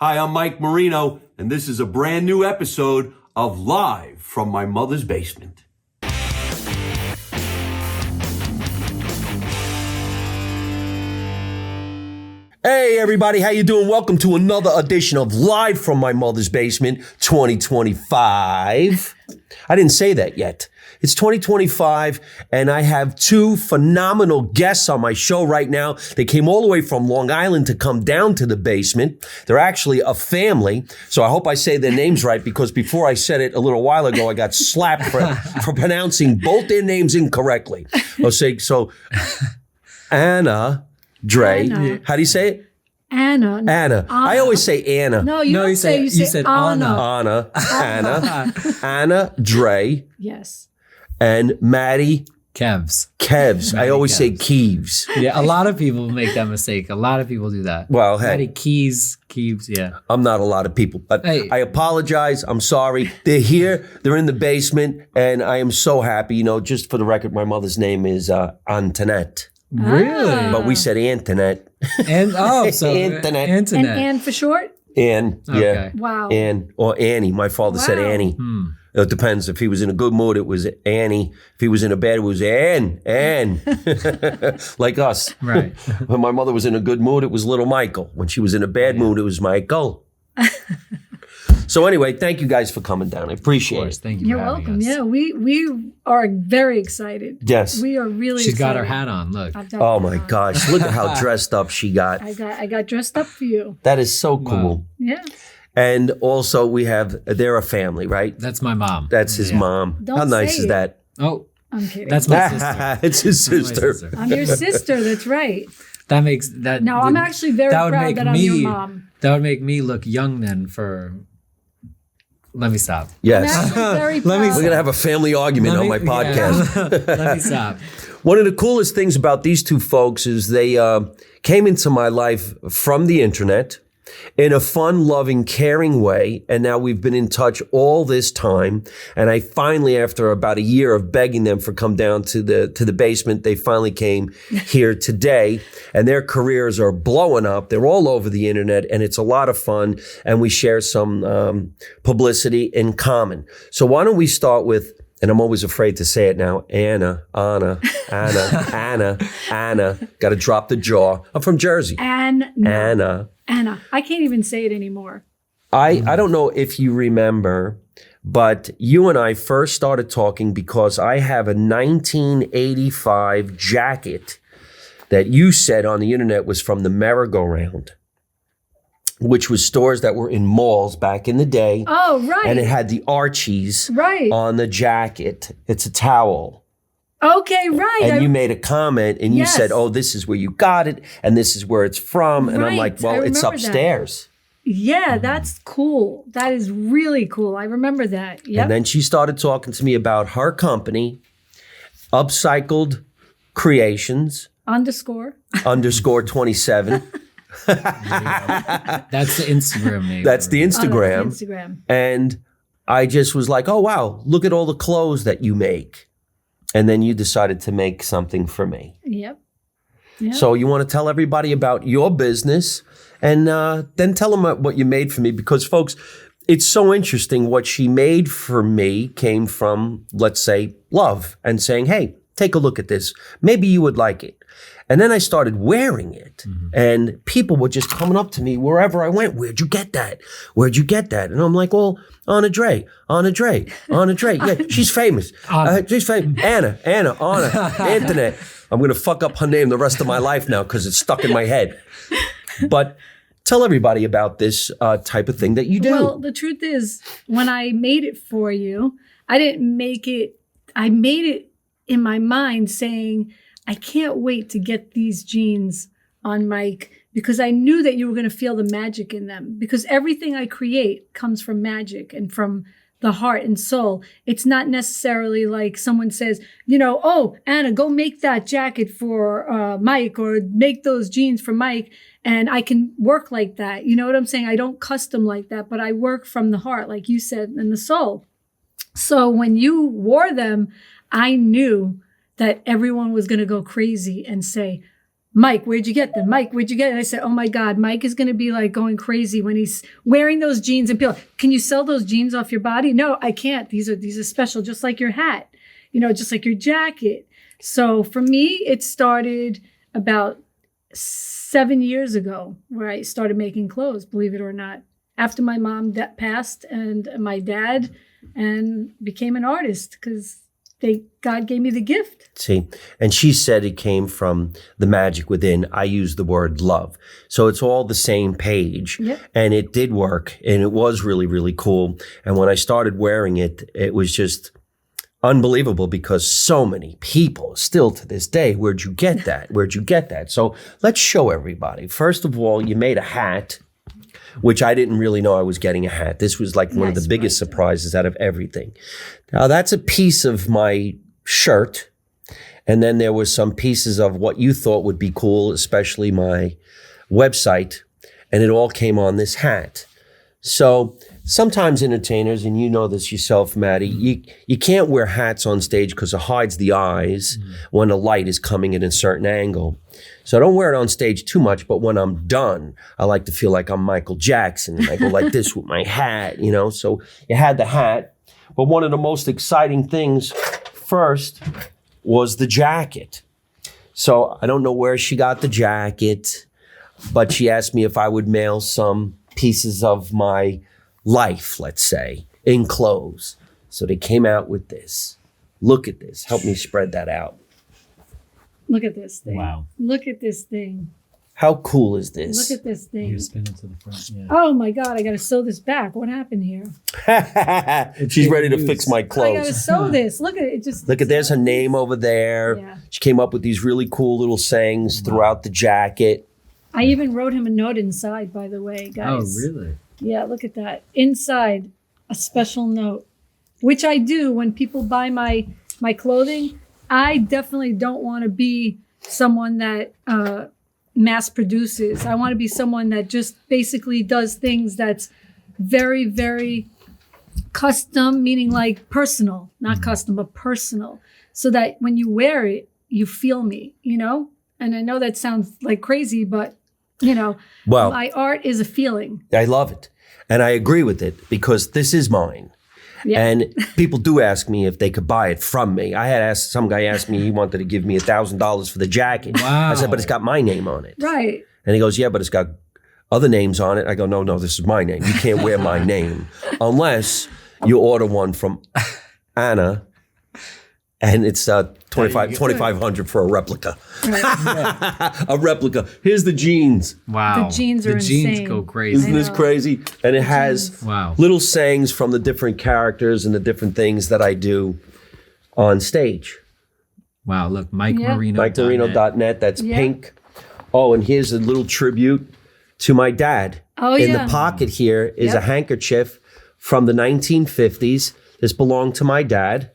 Hi, I'm Mike Marino, and this is a brand new episode of Live from My Mother's Basement. Hey everybody, how you doing? Welcome to another edition of Live from My Mother's Basement 2025. I didn't say that yet. It's 2025, and I have two phenomenal guests on my show right now. They came all the way from Long Island to come down to the basement. They're actually a family, so I hope I say their names right, because before I said it a little while ago, I got slapped for pronouncing both their names incorrectly. I'll say, so Anna, Dray. Anna. How do you say it? Anna. Anna. I always say Anna. No, you said Anna. Anna, Dray. Yes. And Mattykevs. I always say Keeves. Yeah, a lot of people make that mistake. A lot of people do that. Well, hey. Mattykevs, yeah. I'm not a lot of people, but Hey. I apologize. I'm sorry. They're here. They're in the basement, and I am so happy. You know, just for the record, my mother's name is Antoinette. Really? But we said Antoinette. And so Antoinette. And Ann for short? Ann, yeah. Okay. Wow. Ann, or Annie. My father said Wow. Annie. It depends. If he was in a good mood, it was Annie. If he was in a bad, it was Ann. Like us. Right. When my mother was in a good mood, it was little Michael. When she was in a bad mood, it was Michael. So anyway, thank you guys for coming down. I appreciate it. Thank you You're for having welcome. us. Yeah, we are very excited. Yes. We are really She's excited. got her hat on, look. I've got Oh my my hat on. gosh, look at how dressed up she got. I got dressed up for you. That is so cool. Yeah. And also they're a family, right? That's my mom. That's his mom. Don't How nice say is it. that? Oh, I'm kidding. that's my sister. It's his That's my sister. I'm your sister. That's right. That makes that. No, I'm actually very that would proud make that I'm your mom. That would make me look young then for. Let me stop. I'm Yes. actually very Let me- proud. We're going to have a family argument on my podcast. Yeah. Let me stop. One of the coolest things about these two folks is they came into my life from the internet in a fun, loving, caring way. And now we've been in touch all this time. And I finally, after about a year of begging them for come down to the basement, they finally came here today. And their careers are blowing up. They're all over the internet, and it's a lot of fun. And we share some publicity in common. So why don't we start with, and I'm always afraid to say it now, Anna. Got to drop the jaw. I'm from Jersey. Anna. I can't even say it anymore. I don't know if you remember, but you and I first started talking because I have a 1985 jacket that you said on the internet was from the merry-go-round, which was stores that were in malls back in the day. Oh, right. And it had the Archies Right. on the jacket. It's a towel. Okay, right. And you made a comment and you Yes. said, oh, this is where you got it and this is where it's from. And I'm Right, like, well, I it's remember that. upstairs. Yeah, that's cool. That is really cool. I remember that. Yep. And then she started talking to me about her company, Upcycled Creations, _. 27. That's the Instagram name. That's the Oh, Instagram. that's Instagram. And I just was like, oh, wow, look at all the clothes that you make. And then you decided to make something for me. Yep. So you want to tell everybody about your business and then tell them what you made for me, because folks, it's so interesting. What she made for me came from, let's say, love and saying, hey, take a look at this. Maybe you would like it. And then I started wearing it and people were just coming up to me wherever I went. Where'd you get that? Where'd you get that? And I'm like, well, Anna Dray. Yeah, she's famous. She's famous. Anna, Antoinette. I'm going to fuck up her name the rest of my life now because it's stuck in my head. But tell everybody about this type of thing that you do. Well, the truth is, when I made it for you, I didn't make it. I made it in my mind saying, I can't wait to get these jeans on Mike, because I knew that you were going to feel the magic in them, because everything I create comes from magic and from the heart and soul. It's not necessarily like someone says, oh, Anna, go make that jacket for Mike, or make those jeans for Mike. And I can work like that. You know what I'm saying? I don't custom like that, but I work from the heart, like you said, and the soul. So when you wore them, I knew that everyone was going to go crazy and say, Mike, where'd you get them? Mike, where'd you get it? And I said, oh my God, Mike is going to be like going crazy when he's wearing those jeans. And people, can you sell those jeans off your body? No, I can't. These are special, just like your hat, just like your jacket. So for me, it started about 7 years ago where I started making clothes, believe it or not. After my mom passed and my dad, and became an artist because God gave me the gift. See, and she said it came from the magic within. I use the word love. So it's all the same page. Yep. And it did work. And it was really, really cool. And when I started wearing it, it was just unbelievable because so many people still to this day, where'd you get that? Where'd you get that? So let's show everybody. First of all, you made a hat, which I didn't really know I was getting a hat. This was like one of the biggest surprises out of everything. Now that's a piece of my shirt. And then there was some pieces of what you thought would be cool, especially my website. And it all came on this hat. So sometimes entertainers, and you know this yourself, Matty, you can't wear hats on stage because it hides the eyes when the light is coming in a certain angle. So I don't wear it on stage too much, but when I'm done, I like to feel like I'm Michael Jackson. And I go like this with my hat, So you had the hat. But one of the most exciting things first was the jacket. So I don't know where she got the jacket, but she asked me if I would mail some pieces of my life, let's say, in clothes. So they came out with this. Look at this. Help me spread that out. Look at this thing. Wow. Look at this thing. How cool is this? Look at this thing. You spin it to the front. Yeah. Oh my God, I got to sew this back. What happened here? She's ready to fix my I got to clothes. sew this. Look at it. Look at, there's her name over there. Yeah. She came up with these really cool little sayings throughout the jacket. I even wrote him a note inside, by the way, Oh, guys. really? Yeah, look at that. Inside, a special note, which I do when people buy my clothing. I definitely don't want to be someone that mass produces. I want to be someone that just basically does things that's very, very custom, meaning like personal, not custom, but personal. So that when you wear it, you feel me, And I know that sounds like crazy, but Well, my art is a feeling. I love it. And I agree with it because this is mine. Yeah. And people do ask me if they could buy it from me. Some guy asked me, he wanted to give me $1,000 for the jacket. Wow. I said, but it's got my name on it. Right. And he goes, yeah, but it's got other names on it. I go, no, this is my name. You can't wear my name unless you order one from Anna. And it's $2,500 for a replica. Right. A replica. Here's the jeans. Wow. The jeans are The jeans insane. go crazy. Isn't this crazy? And it has Wow. little sayings from the different characters and the different things that I do on stage. Wow. Look, Mike Yeah. Marino. MikeMarino.net. That's Yeah. pink. Oh, and here's a little tribute to my dad. Oh, In yeah. the pocket here is Yep. a handkerchief from the 1950s. This belonged to my dad.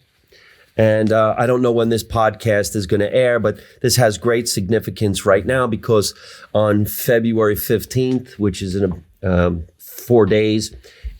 And I don't know when this podcast is going to air, but this has great significance right now because on February 15th, which is in 4 days,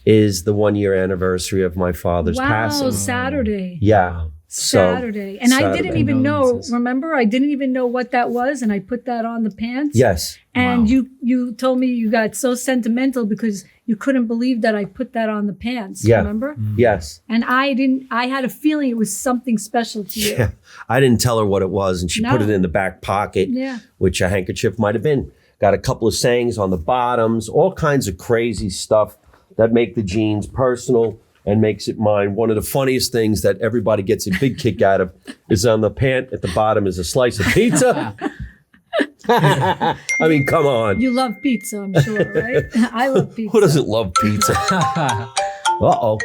is the 1-year anniversary of my father's Wow, passing. Saturday. Yeah. So, Saturday. And I didn't even know, Condolences. remember? I didn't even know what that was. And I put that on the pants. Yes. And Wow. you told me you got so sentimental because you couldn't believe that I put that on the pants. Yeah. Remember? Yes. And I had a feeling it was something special to you. Yeah. I didn't tell her what it was, and she put No. it in the back pocket, Yeah. which a handkerchief might have been. Got a couple of sayings on the bottoms, all kinds of crazy stuff that make the jeans personal and makes it mine. One of the funniest things that everybody gets a big kick out of is on the pant at the bottom is a slice of pizza. I mean, come on. You love pizza, I'm sure, right? I love pizza. Who doesn't love pizza? Uh-oh.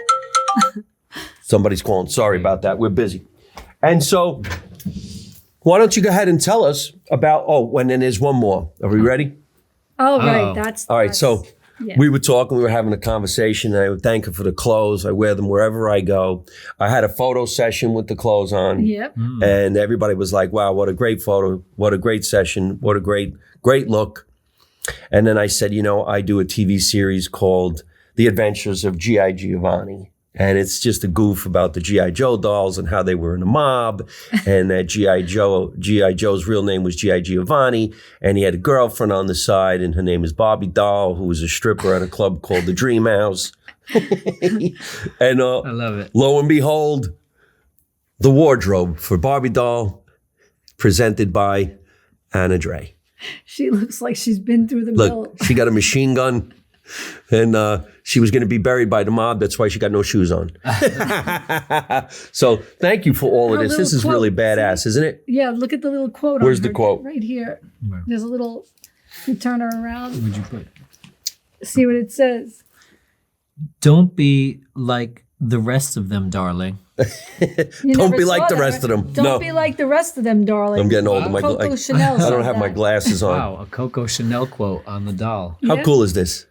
Somebody's calling. Sorry about that. We're busy. And so why don't you go ahead and tell us about, and then there's one more. Are we ready? Oh, right. Oh. That's All right. So yeah. we were talking, we were having a conversation, and I would thank her for the clothes. I wear them wherever I go. I had a photo session with the clothes on. Yep. And everybody was like, wow, what a great photo. What a great session. What a great look. And then I said, I do a TV series called The Adventures of G.I. Giovanni. And it's just a goof about the G.I. Joe dolls and how they were in a mob, and that G.I. Joe's real name was G.I. Giovanni, and he had a girlfriend on the side, and her name is Bobby Doll, who was a stripper at a club called the Dream House. And I love it. lo and behold, the wardrobe for Barbie Doll, presented by Anna Dray. She looks like she's been through the mill. Look, she got a machine gun, and she was going to be buried by the mob. That's why she got no shoes on. So thank you for all of Her this. This little is really quote. badass, isn't it? Yeah, look at the little quote. Where's on the her, quote? Right here. Where? There's a little. You turn her around. Would you put? See what it says. Don't be like the rest of them, darling. You Don't never be like saw the that, rest of right? them. Don't No. be like the rest of them, darling. I'm getting older. Coco Chanel I don't said have my that. glasses on. Wow, a Coco Chanel quote on the doll. How Yeah. cool is this?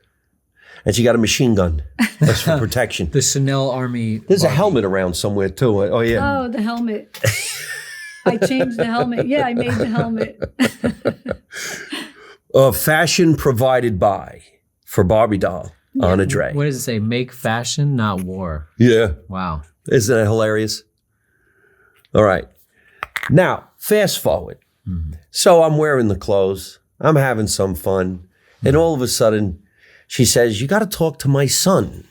And she got a machine gun. That's for protection. The Chanel Army. There's a Barbie. helmet around somewhere too. Oh yeah. Oh, the helmet. I changed the helmet. Yeah, I made the helmet. Fashion provided by for Barbie Doll, Anna Dray. What does it say? Make fashion, not war. Yeah. Wow. Isn't that hilarious? All right. Now, fast forward. So I'm wearing the clothes. I'm having some fun. And all of a sudden, she says, you got to talk to my son.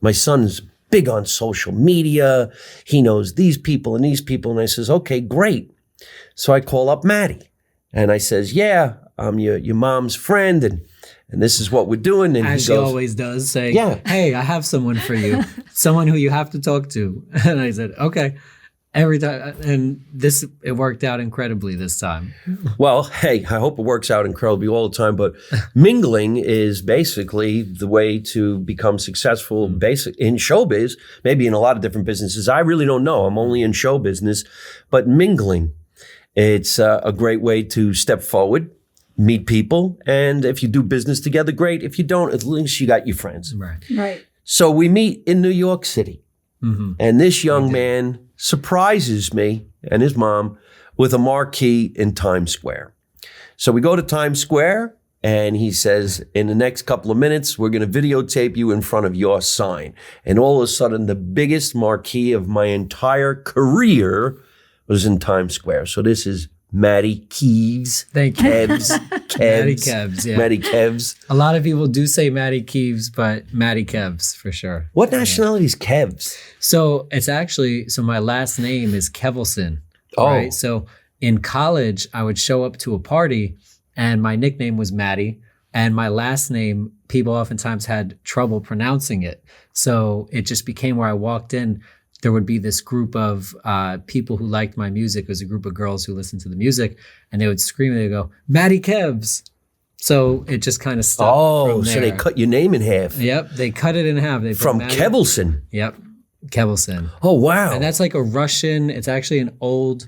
My son's big on social media. He knows these people and these people. And I says, okay, great. So I call up Maddie. And I says, yeah, I'm your mom's friend. And this is what we're doing. And As he she goes, always does, say, Yeah. hey, I have someone for you. Someone who you have to talk to. And I said, okay. Every time. And it worked out incredibly this time. well, hey, I hope it works out incredibly all the time, but mingling is basically the way to become successful basic in showbiz, maybe in a lot of different businesses. I really don't know. I'm only in show business, but mingling, it's a great way to step forward, meet people, and if you do business together, great. If you don't, at least you got your friends. Right. Right. So we meet in New York City, Mm-hmm. and this young man surprises me and his mom with a marquee in Times Square. So we go to Times Square, and he says, in the next couple of minutes, we're going to videotape you in front of your sign. And all of a sudden, the biggest marquee of my entire career was in Times Square. So this is Mattykevs. Thank you. Mattykevs. Yeah. Mattykevs. A lot of people do say Mattykevs, but Mattykevs for sure. What nationality is Kevs? So it's actually, my last name is Kevelson. Oh. Right? So in college, I would show up to a party and my nickname was Matty. And my last name, people oftentimes had trouble pronouncing it. So it just became where I walked in, there would be this group of people who liked my music. It was a group of girls who listened to the music, and they would scream and they'd go, Mattykevs. So it just kind of stuck. Oh, from so they there. cut your name in half. Yep, they cut it in half. They put From Matty- Kevelson. Yep, Kevelson. Oh, wow. And that's like a Russian, it's actually an old,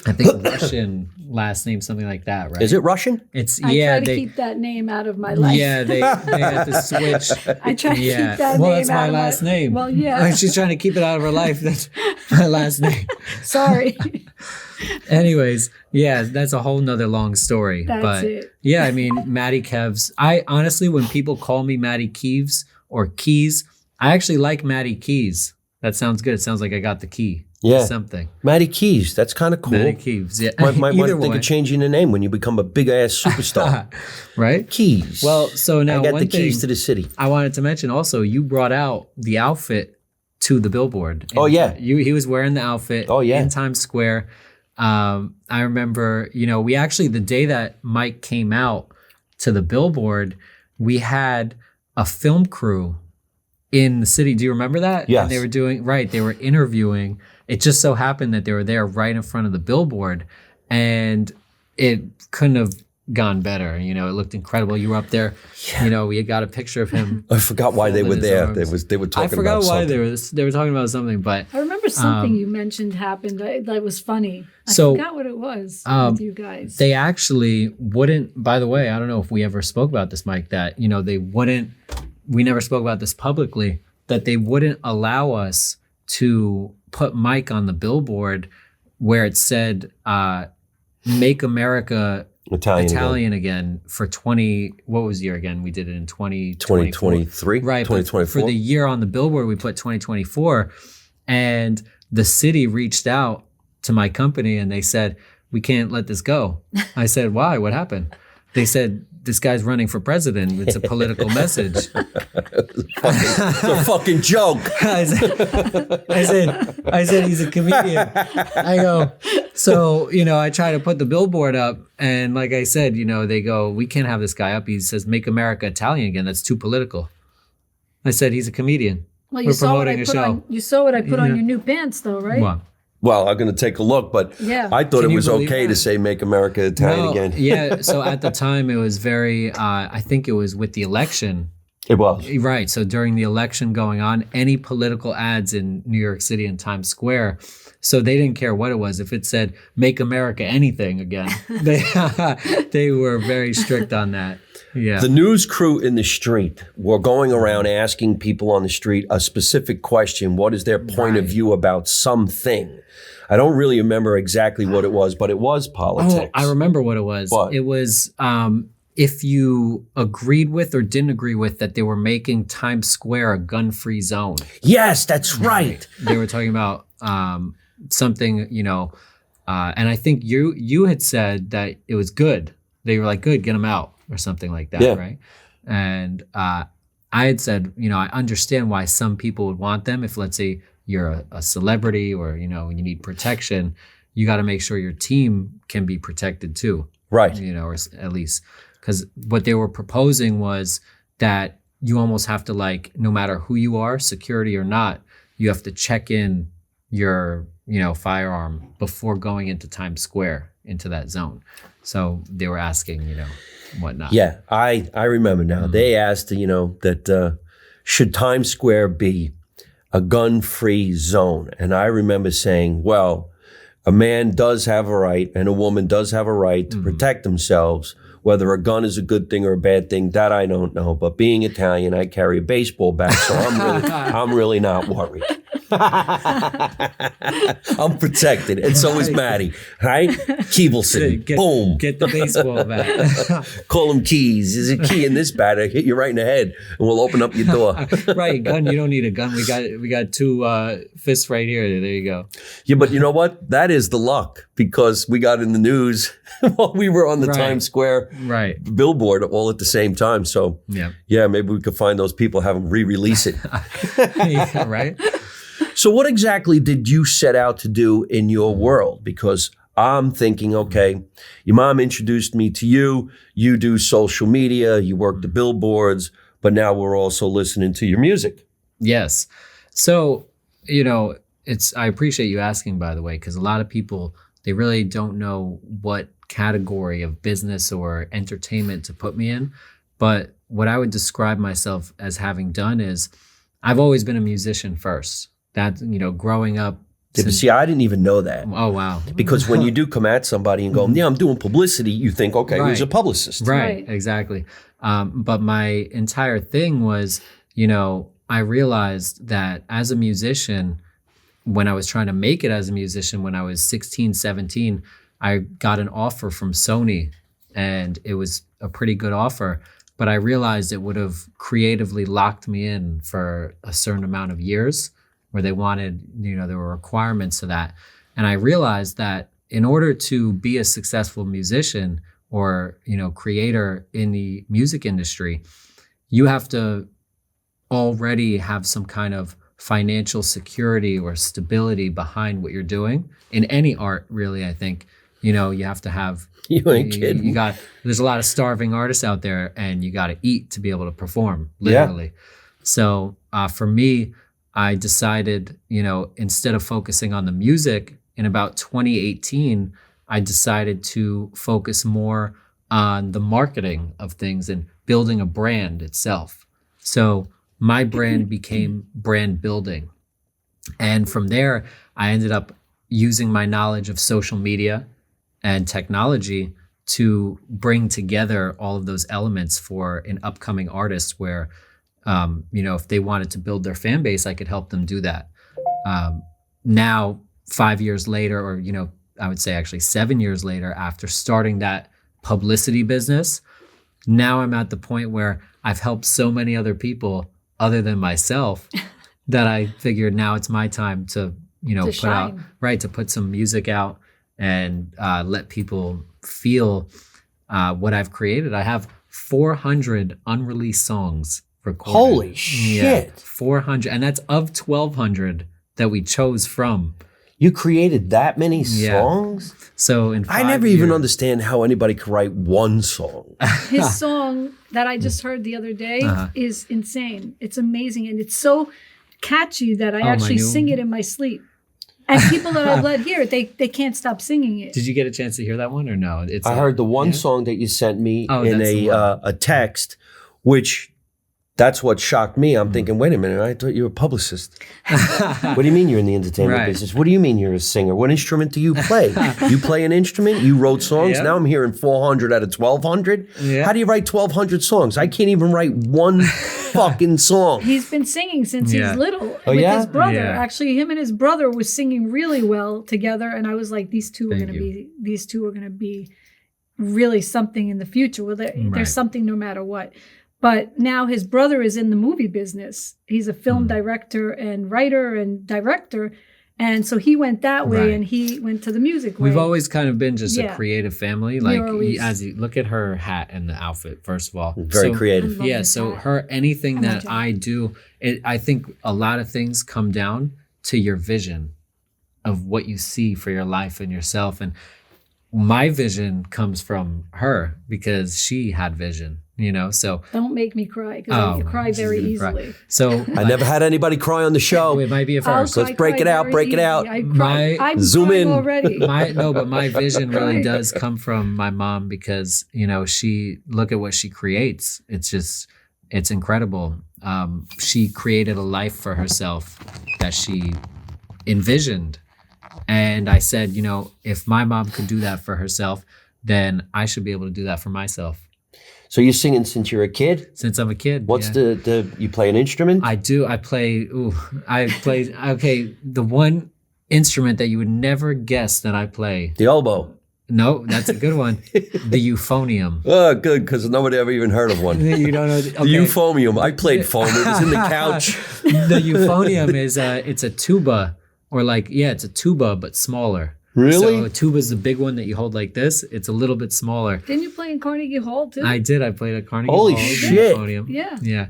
I think Russian last name, something like that, right? Is it Russian? It's, I yeah, try to they, keep that name out of my life. yeah, they had to switch. I try to Yeah. keep that Well, name that's out my of last name. Well, yeah. She's trying to keep it out of her life. That's my last name. Sorry. Anyways, yeah, that's a whole nother long story. That's but it. yeah, I mean, Mattykevs. I honestly, when people call me Mattykevs or Keys, I actually like Mattykevs. That sounds good. It sounds like I got the key. Yeah. To something. Mattykevs. That's kind of cool. Mattykevs. Yeah. Might Either think way. of changing the name when you become a big ass superstar. Right? Keys. Well, so now I got one the keys thing to the city. I wanted to mention also, you brought out the outfit to the billboard. Oh, yeah. He was wearing the outfit Oh, yeah. in Times Square. I remember, we actually, the day that Mike came out to the billboard, we had a film crew in the city. Do you remember that? Yes. And they were interviewing. It just so happened that they were there right in front of the billboard, and it couldn't have gone better. It looked incredible. You were up there. We had got a picture of him. I forgot why they were folded his there. arms. They were talking I about forgot why something. they were talking about something, but I remember something you mentioned happened that was funny. I So, forgot what it was with you guys. they actually wouldn't. By the way, I don't know if we ever spoke about this, Mike. That they wouldn't. We never spoke about this publicly. That they wouldn't allow us to put Mike on the billboard where it said "Make America Italian again for 20, what was the year again? We did it in 2023, right? 2024. For the year on the billboard, we put 2024, and the city reached out to my company and they said, we can't let this go. I said, why? What happened? They said, this guy's running for president. It's a political message. It's a fucking joke. I said, he's a comedian. I go, so, I try to put the billboard up, and like I said, they go, we can't have this guy up. He says, make America Italian again. That's too political. I said, he's a comedian. Well, We're promoting a show. You saw what I put on your new pants, though, right? Well, I'm going to take a look, but Yeah. I thought Can it you was believe okay that? to say make America Italian No, again. Yeah. So at the time, it was very, I think it was with the election. It was. Right. So during the election going on, any political ads in New York City and Times Square, so they didn't care what it was. If it said "Make America Anything Again," they were very strict on that. Yeah. The news crew in the street were going around asking people on the street a specific question. What is their point of view about something? I don't really remember exactly what it was, but it was politics. Oh, I remember what it was. What? It was if you agreed with or didn't agree with that they were making Times Square a gun-free zone. Yes, that's right. They were talking about something, and I think you had said that it was good. They were like, good, get them out or something like that, Yeah. right? And I had said, I understand why some people would want them. If, let's say, you're a celebrity or, you need protection, you got to make sure your team can be protected too. Right. Or at least, because what they were proposing was that you almost have to, like, no matter who you are, security or not, you have to check in your, firearm before going into Times Square, into that zone. So they were asking, whatnot. Yeah, I remember now. They asked, that should Times Square be a gun-free zone? And I remember saying, well, a man does have a right and a woman does have a right to protect themselves. Whether a gun is a good thing or a bad thing, that I don't know. But being Italian, I carry a baseball bat, so I'm really not worried. I'm protected, and so is Matty. Right? Keebleson. Boom. Get the baseball bat. Call him Keys. There's a key in this bat. I hit you right in the head, and we'll open up your door. Right, gun. You don't need a gun. We got two fists right here. There you go. Yeah, but you know what? That is the luck, because we got in the news while we were on the Right. Times Square billboard all at the same time. So yeah, maybe we could find those people, have them re-release it. Yeah, right. So what exactly did you set out to do in your world? Because I'm thinking, okay, your mom introduced me to you. You do social media. You work the billboards. But now we're also listening to your music. Yes. So, I appreciate you asking, by the way, because a lot of people, they really don't know what category of business or entertainment to put me in. But what I would describe myself as having done is I've always been a musician first. That, growing up. Yeah, but see, I didn't even know that. Oh, wow. Because when you do come at somebody and go, yeah, I'm doing publicity, you think, okay, who's a publicist? Right, exactly. But my entire thing was, I realized that as a musician, when I was trying to make it as a musician, when I was 16, 17, I got an offer from Sony, and it was a pretty good offer. But I realized it would have creatively locked me in for a certain amount of years, where they wanted, there were requirements to that. And I realized that in order to be a successful musician or, creator in the music industry, you have to already have some kind of financial security or stability behind what you're doing. In any art, really, I think, you have to have. You ain't kidding. There's a lot of starving artists out there, and you got to eat to be able to perform, literally. Yeah. So for me, I decided, instead of focusing on the music, in about 2018, I decided to focus more on the marketing of things and building a brand itself. So my brand became brand building. And from there, I ended up using my knowledge of social media and technology to bring together all of those elements for an upcoming artist where if they wanted to build their fan base, I could help them do that. Now, 5 years later, or, I would say actually 7 years later, after starting that publicity business. Now I'm at the point where I've helped so many other people other than myself that I figured now it's my time to, to put some music out and let people feel what I've created. I have 400 unreleased songs recorded. Holy shit. 400. And that's of 1,200 that we chose from. You created that many songs? So in I never even understand how anybody could write one song. His song that I just heard the other day is insane. It's amazing. And it's so catchy that I actually sing it in my sleep. And people that I've let hear it, they can't stop singing it. Did you get a chance to hear that one or no? I heard the one song that you sent me in a text, which that's what shocked me. I'm thinking, wait a minute, I thought you were a publicist. What do you mean you're in the entertainment business? What do you mean you're a singer? What instrument do you play? You play an instrument? You wrote songs? Now I'm hearing 400 out of 1,200? Yeah. How do you write 1,200 songs? I can't even write one fucking song. He's been singing since he's little Oh, with yeah? his brother. Yeah. Actually, him and his brother was singing really well together, and I was like, these two are going to be really something in the future. Well, there's something no matter what. But now his brother is in the movie business. He's a film director and writer and director. And so he went that way and he went to the music way. We've always kind of been just a creative family. Like always, as you look at her hat and the outfit, first of all. Very creative. Yeah. So anything that I do, I think a lot of things come down to your vision of what you see for your life and yourself. And my vision comes from her because she had vision. So don't make me cry because I cry very easily. So I never had anybody cry on the show. it might be a first. Let's break it out. I'm Zoom in already. But my vision really does come from my mom because, she look at what she creates. It's incredible. She created a life for herself that she envisioned. And I said, if my mom could do that for herself, then I should be able to do that for myself. So you're singing since you're a kid? Since I'm a kid. What's you play an instrument? I do. I play, the one instrument that you would never guess that I play. The oboe. No, that's a good one. The euphonium. Oh, good, because nobody ever even heard of one. You don't know. The euphonium. I played foam. It was in the couch. The euphonium is, it's a tuba or it's a tuba, but smaller. Really? So a tuba is the big one that you hold like this. It's a little bit smaller. Didn't you play in Carnegie Hall too? I did. I played at Carnegie Holy Hall. shit. Yeah. Yeah.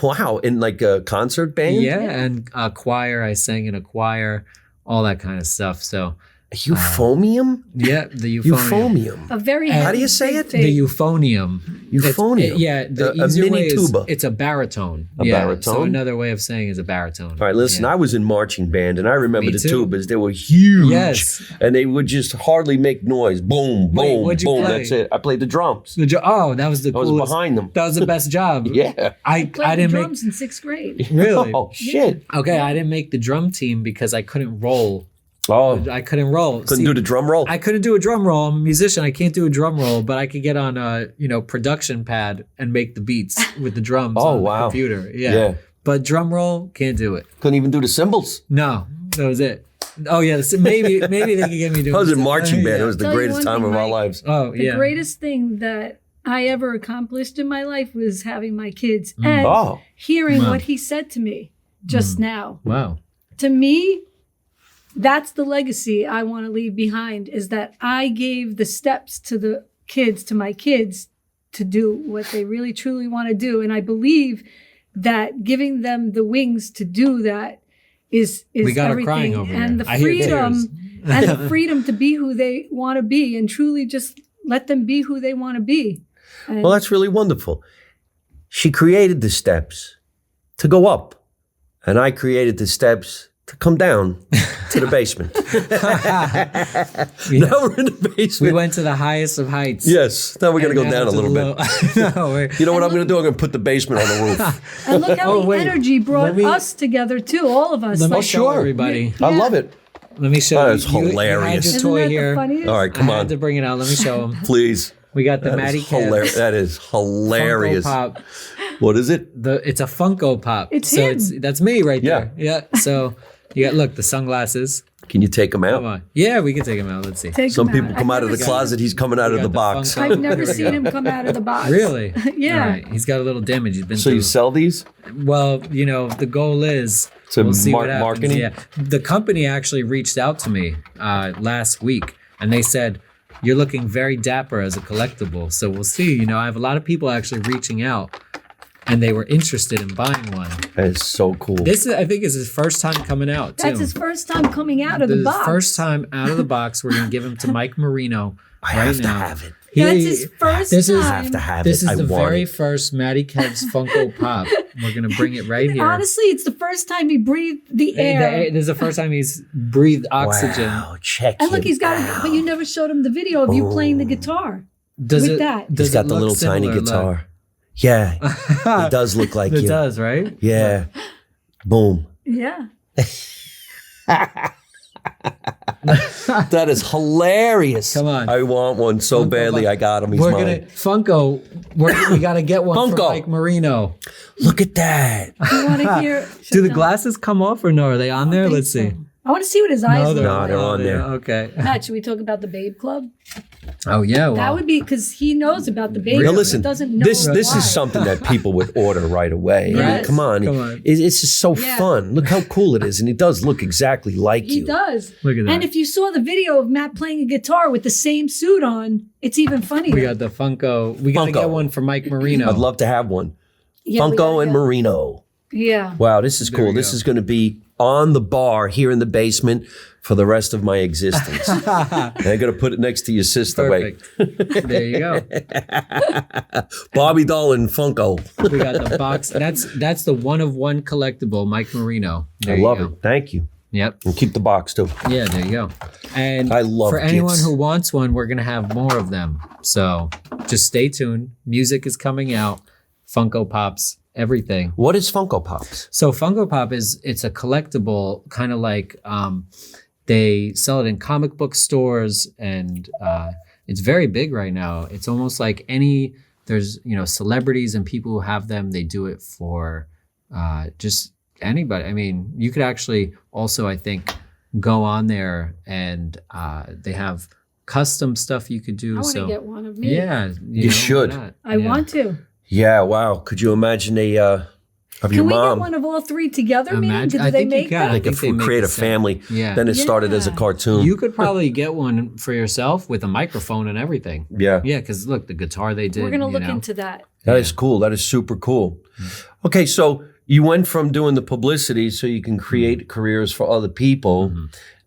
Wow. In like a concert band? Yeah. And a choir. I sang in a choir, all that kind of stuff. So euphonium? Yeah, the euphonium. A very How do you say it? The euphonium. Euphonium. The a easier mini way is tuba. it's a baritone. A baritone? So another way of saying is a baritone. All right, listen, I was in marching band, and I remember Me the too. tubas. They were huge. Yes. And they would just hardly make noise. Boom, Wait, boom, what'd you boom. play? That's it. I played the drums. That was the I was coolest. behind them. That was the best job. Yeah. I played didn't drums in 6th grade. Really? Oh, shit. Okay, I didn't make the drum team because I couldn't roll. Oh, I couldn't roll. couldn't do the drum roll? I couldn't do a drum roll. I'm a musician. I can't do a drum roll, but I could get on a production pad and make the beats with the drums on the computer. Yeah. But drum roll, can't do it. Couldn't even do the cymbals. No, that was it. Oh yeah, maybe they could get me doing. I was in something. marching band. It was the Tell you greatest one time thing, of our Mike. lives. Oh The yeah. greatest thing that I ever accomplished in my life was having my kids and Oh. hearing what he said to me just now. Wow. To me, that's the legacy I want to leave behind, is that I gave the steps to my kids to do what they really truly want to do. And I believe that giving them the wings to do that is We got her everything. crying over and here. the I hear freedom tears. and the freedom to be who they want to be and truly just let them be who they want to be. And Well, that's really wonderful. She created the steps to go up, and I created the steps to come down to the basement. Now we're in the basement. We went to the highest of heights. Yes. Now we're going to go And down a to little the bit. low. No, You know what I'm going to do? I'm going to put the basement on the roof. And look how Oh, the wait. energy brought Let me- us together too, all of us. Let me Like, show everybody. I love it. Let me show That is you. hilarious. You had isn't your toy that here. the funniest? All right, come I on. had to bring it out. Let me show them. Please. We got the That is Mattykevs hilarious. That is hilarious. Funko Pop. What is it? It's a Funko Pop. It's so him. that's me right Yeah. there. Yeah. So you got the sunglasses. Can you take him Come out? on. Yeah, we can take him out. Let's see. Take Some him people out. come I've out of never the seen- closet. He's coming out We of got the the box. Funko. I've never seen him come out of the box. Really? Yeah. All right. He's got a little damage. He's been So through. you sell these? Well, the goal is To we'll see what happens. marketing? Yeah, the company actually reached out to me last week, and they said you're looking very dapper as a collectible. So we'll see. I have a lot of people actually reaching out, and they were interested in buying one. That is so cool. This I think is his first time coming out too. That's his first time coming out of the This is box. First time out of the box. We're gonna give him to Mike Marino I right have to now. have it. That's his first This is- time. I have to have This it. is I the want very it. first Mattykevs Funko Pop. We're gonna bring it right here. Honestly, it's the first time he breathed the air. This is the first time he's breathed oxygen. Wow, check And look, it he's got it, out. but you never showed him the video of you playing the guitar. Does with it? that. Does He's got it the look little tiny similar? guitar. Yeah, Look. it does look like It you. does, right? Yeah. Boom. Yeah. That is hilarious. Come on. I want one so Funko badly. Pop. I got him. He's We're mine. gonna Funko. We gotta get one for Funko. Mike Marino. Look at that. You want to hear? Do the No, glasses come off or no? Are they on there? I think Let's see. so. I want to see what his eyes look No, like. they're on there. Okay. Matt, should we talk about the Babe Club? Oh yeah. Well, That would be because he knows about the Babe Now Club. listen, He doesn't know this why. is something that people would order right away. I mean, Yes. come on. Come on. It's just so Yeah. fun. Look how cool it is. And it does look exactly like He you. does. Look at that. And if you saw the video of Matt playing a guitar with the same suit on, it's even funnier. we got the Funko. We gotta Funko. get one for Mike Marino. I'd love to have one. Yeah, we Funko gotta and go. Marino. Yeah. Wow, this is There cool. we This go. is going to be on the bar here in the basement for the rest of my existence. And I'm going to put it next to your sister. Perfect. There you go. Wait, Barbie doll and Funko. We got the box. That's the one of one collectible Mike Marino. There I you love go. it. Thank you. Yep. And keep the box too. Yeah, there you go. And I love for anyone gifts. who wants one, we're gonna have more of them. So just stay tuned. Music is coming out. Funko Pops, everything. What is Funko Pops? So Funko Pop it's a collectible, kind of like they sell it in comic book stores, and it's very big right now. It's almost like there's celebrities and people who have them. They do it for just anybody. I mean, you could actually also, I think, go on there and they have custom stuff you could do. I want to So get one of me. yeah, You should. why not? I want to. Yeah, wow. Could you imagine of your Can we mom? get one of all three together? Meaning, Imagine- do I they think you make can. that? I Like think if they we make create the a same. family, Yeah. then it started as a Yeah. cartoon. You could probably get one for yourself with a microphone and everything. yeah. Yeah, because look, the guitar they did. We're gonna you look know. into that. That is cool. That is super cool. Okay, so you went from doing the publicity so you can create careers for other people.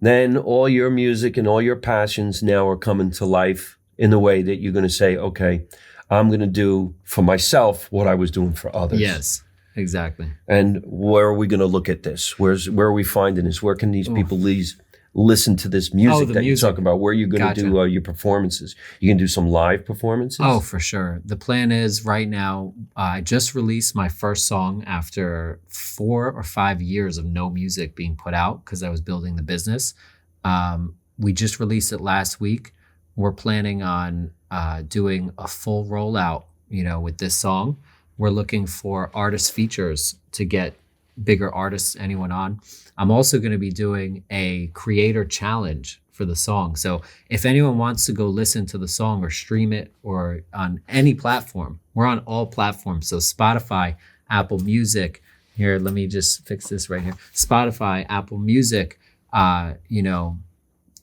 Then all your music and all your passions now are coming to life in the way that you're going to say, okay, I'm going to do for myself what I was doing for others. Yes, exactly. And where are we going to look at this? Where are we finding this? Where can these people listen to this music the that music. you're talking about? Where are you going to Gotcha. do your performances? You can do some live performances? Oh, for sure. The plan is right now, I just released my first song after 4 or 5 years of no music being put out because I was building the business. We just released it last week. We're planning on doing a full rollout, with this song. We're looking for artist features to get bigger artists, anyone on. I'm also going to be doing a creator challenge for the song. So if anyone wants to go listen to the song or stream it or on any platform, we're on all platforms. So Spotify, Apple Music. Here, let me just fix this right here. Spotify, Apple Music,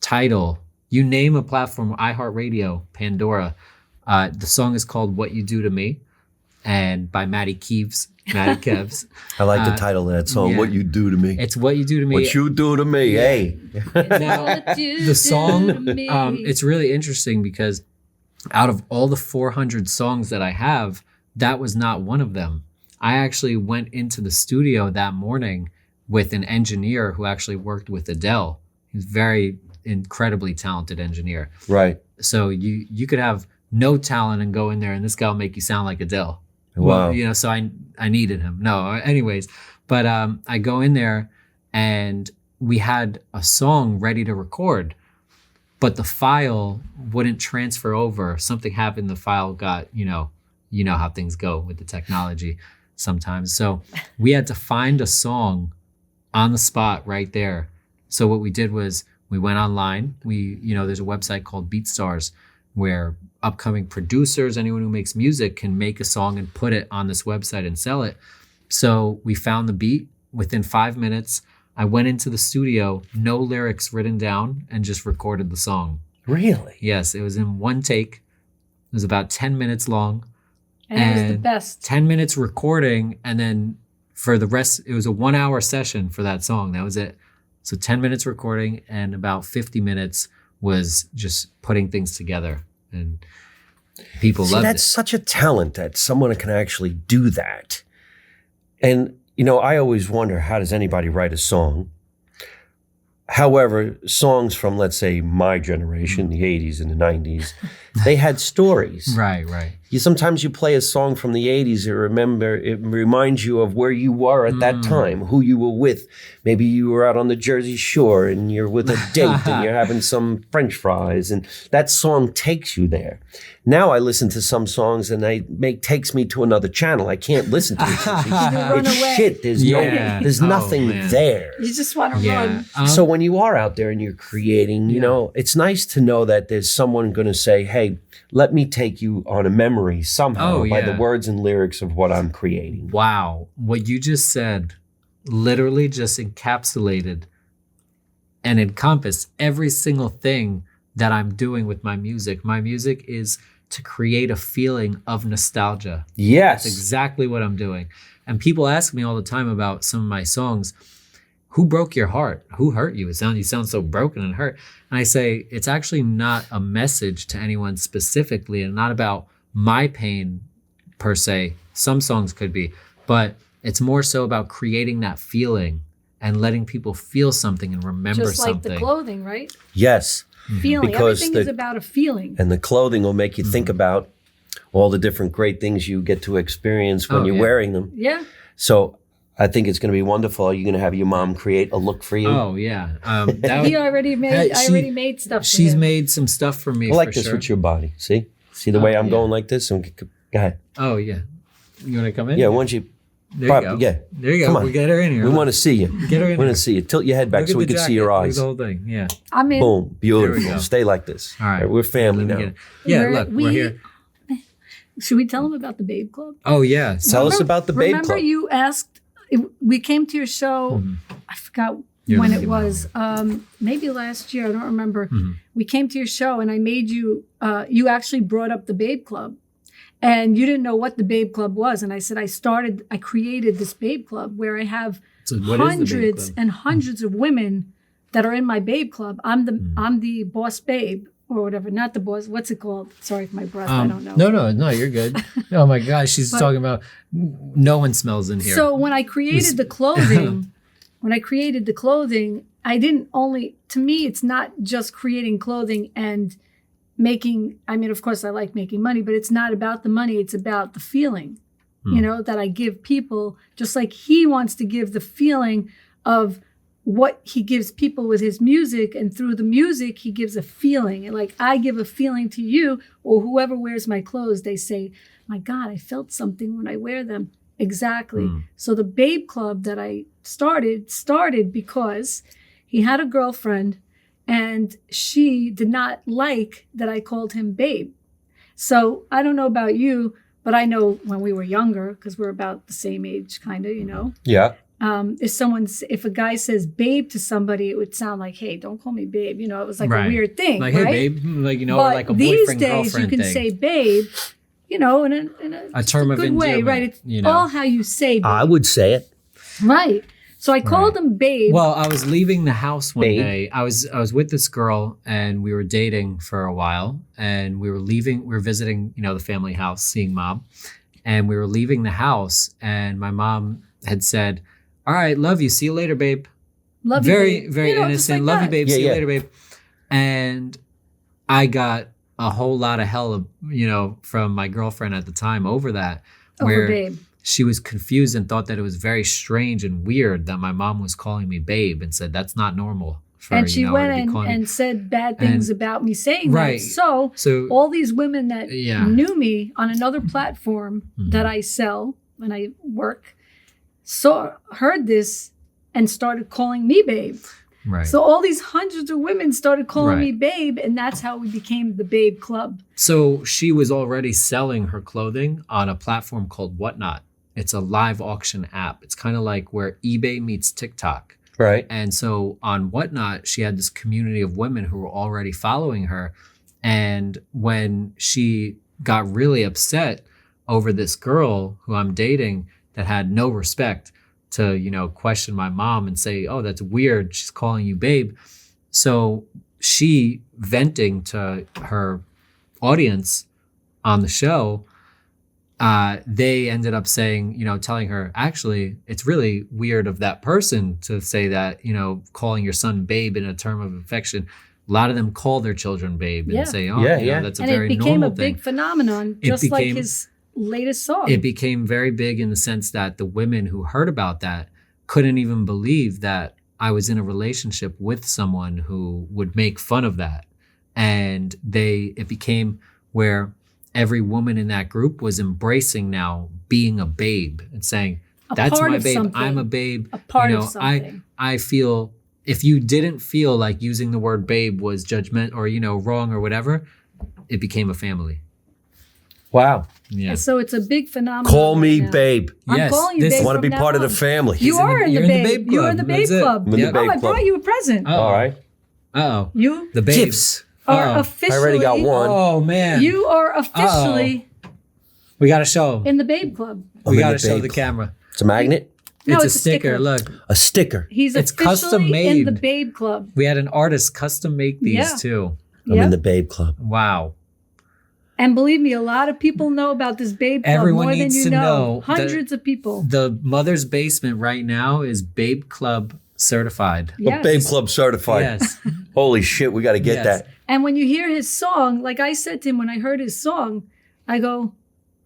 Tidal, you name a platform, iHeartRadio, Pandora. The song is called What You Do to Me, and by Mattykevs. I like the title of that song, yeah. What You Do to Me. It's What You Do to Me. What you do to me, hey. Now, the song, it's really interesting because out of all the 400 songs that I have, that was not one of them. I actually went into the studio that morning with an engineer who actually worked with Adele. He's very incredibly talented engineer. Right. So you could have no talent and go in there and this guy will make you sound like Adele. Wow. Well, so I needed him. No, anyways, but I go in there and we had a song ready to record, but the file wouldn't transfer over. Something happened. The file got, you know how things go with the technology sometimes. So we had to find a song on the spot right there. So what we did was we went online. There's a website called BeatStars where upcoming producers, anyone who makes music, can make a song and put it on this website and sell it. So we found the beat within 5 minutes. I went into the studio, no lyrics written down, and just recorded the song. Really? Yes, it was in one take. It was about 10 minutes long. And it was the best. 10 minutes recording, and then for the rest, it was a 1 hour session for that song. That was it. So 10 minutes recording, and about 50 minutes was just putting things together. And people loved it. That's such a talent that someone can actually do that. And, I always wonder, how does anybody write a song? However, songs from, let's say, my generation, the 80s and the 90s, they had stories. Right. Sometimes you play a song from the 80s, it reminds you of where you were at that time, who you were with. Maybe you were out on the Jersey Shore and you're with a date and you're having some French fries, and that song takes you there. Now I listen to some songs and takes me to another channel. I can't listen to it. It's shit. There's nothing there. You just want to run. So when you are out there and you're creating, it's nice to know that there's someone going to say, hey, let me take you on a memory somehow by the words and lyrics of what I'm creating. Wow. What you just said literally just encapsulated and encompassed every single thing that I'm doing with my music. My music is to create a feeling of nostalgia. Yes. That's exactly what I'm doing. And people ask me all the time about some of my songs, who broke your heart? Who hurt you? You sound so broken and hurt. And I say, it's actually not a message to anyone specifically and not about my pain per se. Some songs could be, but it's more so about creating that feeling and letting people feel something and remember just like something. the clothing, right? Yes. Feeling. Because Everything is about a feeling. And the clothing will make you think about all the different great things you get to experience when you're wearing them. Yeah. So I think it's going to be wonderful. You're going to have your mom create a look for you. Oh, yeah. I already made stuff for She's him. made some stuff for me. I like for this sure. with your body. See the way I'm going like this? Go ahead. Oh, yeah. You want to come in? Yeah, why don't you? There you go. Yeah. There you go. Come on. We get her in here. We want to see you. Get her in We want here. to see you. Tilt your head back Look so at we the can see your jacket. Look at eyes. the whole thing. Yeah. I'm in. Boom. Beautiful. go. Stay like this. All right. We're family Let me now. get it. Yeah, we're here. Should we tell them about the Babe Club? Oh, yeah. Tell us about the Babe Remember Club. you asked, we came to your show, I forgot when it was, maybe last year, I don't remember. We came to your show and I made you, you actually brought up the Babe Club. And you didn't know what the Babe Club was. And I said, I created this Babe Club where I have hundreds and hundreds of women that are in my Babe Club. I'm the boss babe or whatever, not the boss. What's it called? Sorry for my breath. I don't know. No, you're good. Oh my gosh, she's talking about no one smells in here. So when I created the clothing, I didn't only, to me, it's not just creating clothing and making, I mean, of course I like making money, but it's not about the money. It's about the feeling, that I give people, just like he wants to give the feeling of what he gives people with his music. And through the music, he gives a feeling. And like I give a feeling to you or whoever wears my clothes, they say, my God, I felt something when I wear them. Exactly. So the Babe Club that I started because he had a girlfriend and she did not like that I called him Babe. So I don't know about you, but I know when we were younger, because we're about the same age, kind of, Yeah. If a guy says babe to somebody, it would sound like, hey, don't call me babe. It was like Right. a weird thing. Like, right? hey, babe, like, or But like a these boyfriend, days girlfriend you can thing. say babe, in a term of good way, endearment, right? It's all how you say babe. I would say it. Right. So I called him babe. Well, I was leaving the house one Babe. day. I was with this girl and we were dating for a while and we were visiting, the family house, seeing mom. And we were leaving the house and my mom had said, all right, love you. See you later, babe. Love you, Very, babe. very Just innocent. like Love you, that. babe. Yeah, See you yeah. later, babe. And I got a whole lot of hell, from my girlfriend at the time over that. Over where babe. she was confused and thought that it was very strange and weird that my mom was calling me babe and said that's not normal for And she her went to be in calling me. and said bad things about me saying Right. that. So all these women that Yeah. knew me on another platform that I sell when I work, heard this and started calling me babe. Right. So all these hundreds of women started calling Right. me babe, and that's how we became the Babe Club. So she was already selling her clothing on a platform called Whatnot. It's a live auction app. It's kind of like where eBay meets TikTok. Right. And so on Whatnot, she had this community of women who were already following her. And when she got really upset over this girl who I'm dating that had no respect to, question my mom and say, oh, that's weird, she's calling you babe. So she, venting to her audience on the show, they ended up saying, telling her, actually, it's really weird of that person to say that, calling your son babe in a term of affection. A lot of them call their children babe and Yeah. say, oh, Yeah. that's a And very it became normal a big thing. phenomenon, It just like became- his latest song. It became very big in the sense that the women who heard about that couldn't even believe that I was in a relationship with someone who would make fun of that. And it became where every woman in that group was embracing now being a babe and saying, A that's part my of babe. something. I'm a babe. A part of something. I feel if you didn't feel like using the word babe was judgment or, wrong or whatever, it became a family. Wow. Yeah. And so it's a big phenomenon. Call me right now. babe. I'm Yes, calling you this- babe. Want to from be now part of the on. family. You are in the you're Babe. You're in the Babe That's it. Club. I'm in the Yep. Babe Oh, I Club. brought you a present. Oh. All right. Uh-oh. You The babe. Gifts. are Uh-oh. officially. I already got one. Oh, man. You are officially We got to show 'em. in the Babe Club. I'm We in got the to show Babe the Club. camera. It's a magnet. No, It's a it's a sticker. sticker. Look, A sticker. He's It's officially custom in made. the Babe Club. we had an artist custom make these Yeah. too. I'm Yep. in the Babe Club. Wow. And believe me, a lot of people know about this Babe Club Everyone more than needs you to know. know that- Hundreds of people. The mother's basement right now is Babe Club certified. Well, Yes. Babe Club certified. Yes. Holy shit, we got to get Yes. that. And when you hear his song, like I said to him when I heard his song, I go,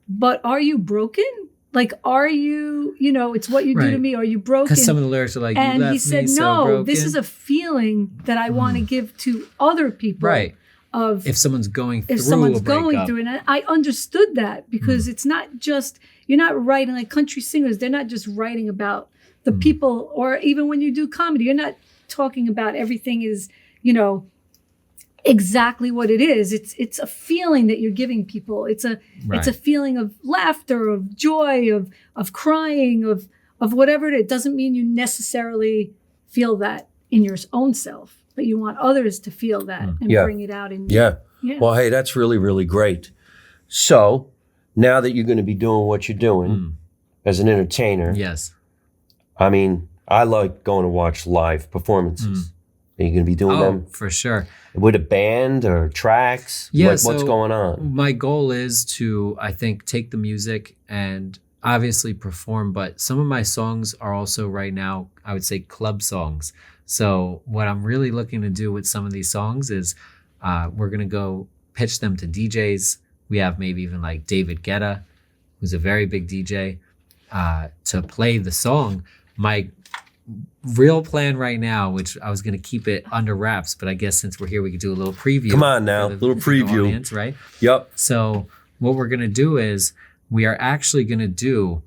but are you broken? Like, are you, it's what you do to Right. me. Are you broken? Because some of the lyrics are like, you And left he said, me so no, broken. this is a feeling that I want to give to other people. Right. Of If someone's going through if someone's a breakup. going through it. And I understood that because it's not just, you're not writing like country singers. They're not just writing about the people, or even when you do comedy, you're not talking about everything is, exactly what it is. It's a feeling that you're giving people. It's a feeling of laughter, of joy, of crying, of whatever it is. It doesn't mean you necessarily feel that in your own self, but you want others to feel that and Yeah. bring it out in you. Yeah. Yeah. Well, hey, that's really, really great. So now that you're going to be doing what you're doing as an entertainer, Yes. I mean, I like going to watch live performances. Are you going to be doing Oh, them for sure. with a band or tracks? Yeah, What's so going on? My goal is to, I think, take the music and obviously perform, but some of my songs are also right now, I would say, club songs. So what I'm really looking to do with some of these songs is we're going to go pitch them to DJs. We have maybe even like David Guetta, who's a very big DJ, to play the song. My real plan right now, which I was going to keep it under wraps, but I guess since we're here, we could do a little preview. Come on now, for the little preview. audience, right? Yep. So what we're going to do is we are actually going to do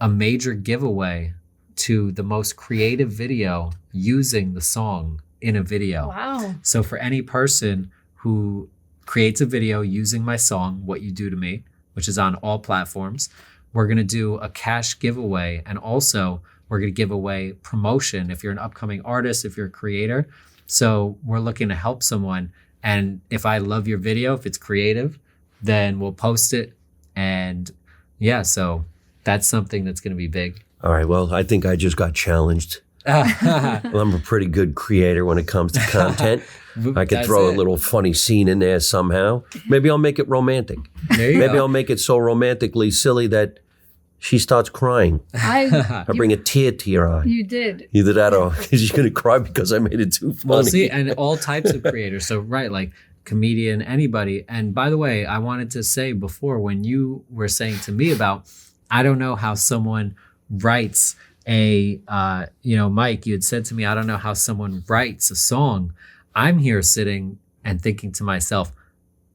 a major giveaway to the most creative video using the song in a video. Wow. So for any person who creates a video using my song, What You Do to Me, which is on all platforms, we're going to do a cash giveaway. And also we're going to give away promotion if you're an upcoming artist, if you're a creator. So we're looking to help someone. And if I love your video, if it's creative, then we'll post it. And yeah, so that's something that's going to be big. All right. Well, I think I just got challenged. Well, I'm a pretty good creator when it comes to content. I could That's throw it. a little funny scene in there somehow. Maybe I'll make it romantic. There you Maybe go. I'll make it so romantically silly that she starts crying. I bring a tear to your eye. You did. Either that or she's going to cry because I made it too funny. Well, see, and all types of creators. So, right, like comedian, anybody. And by the way, I wanted to say before when you were saying to me about, I don't know how someone writes a, Mike, you had said to me, I don't know how someone writes a song. I'm here sitting and thinking to myself,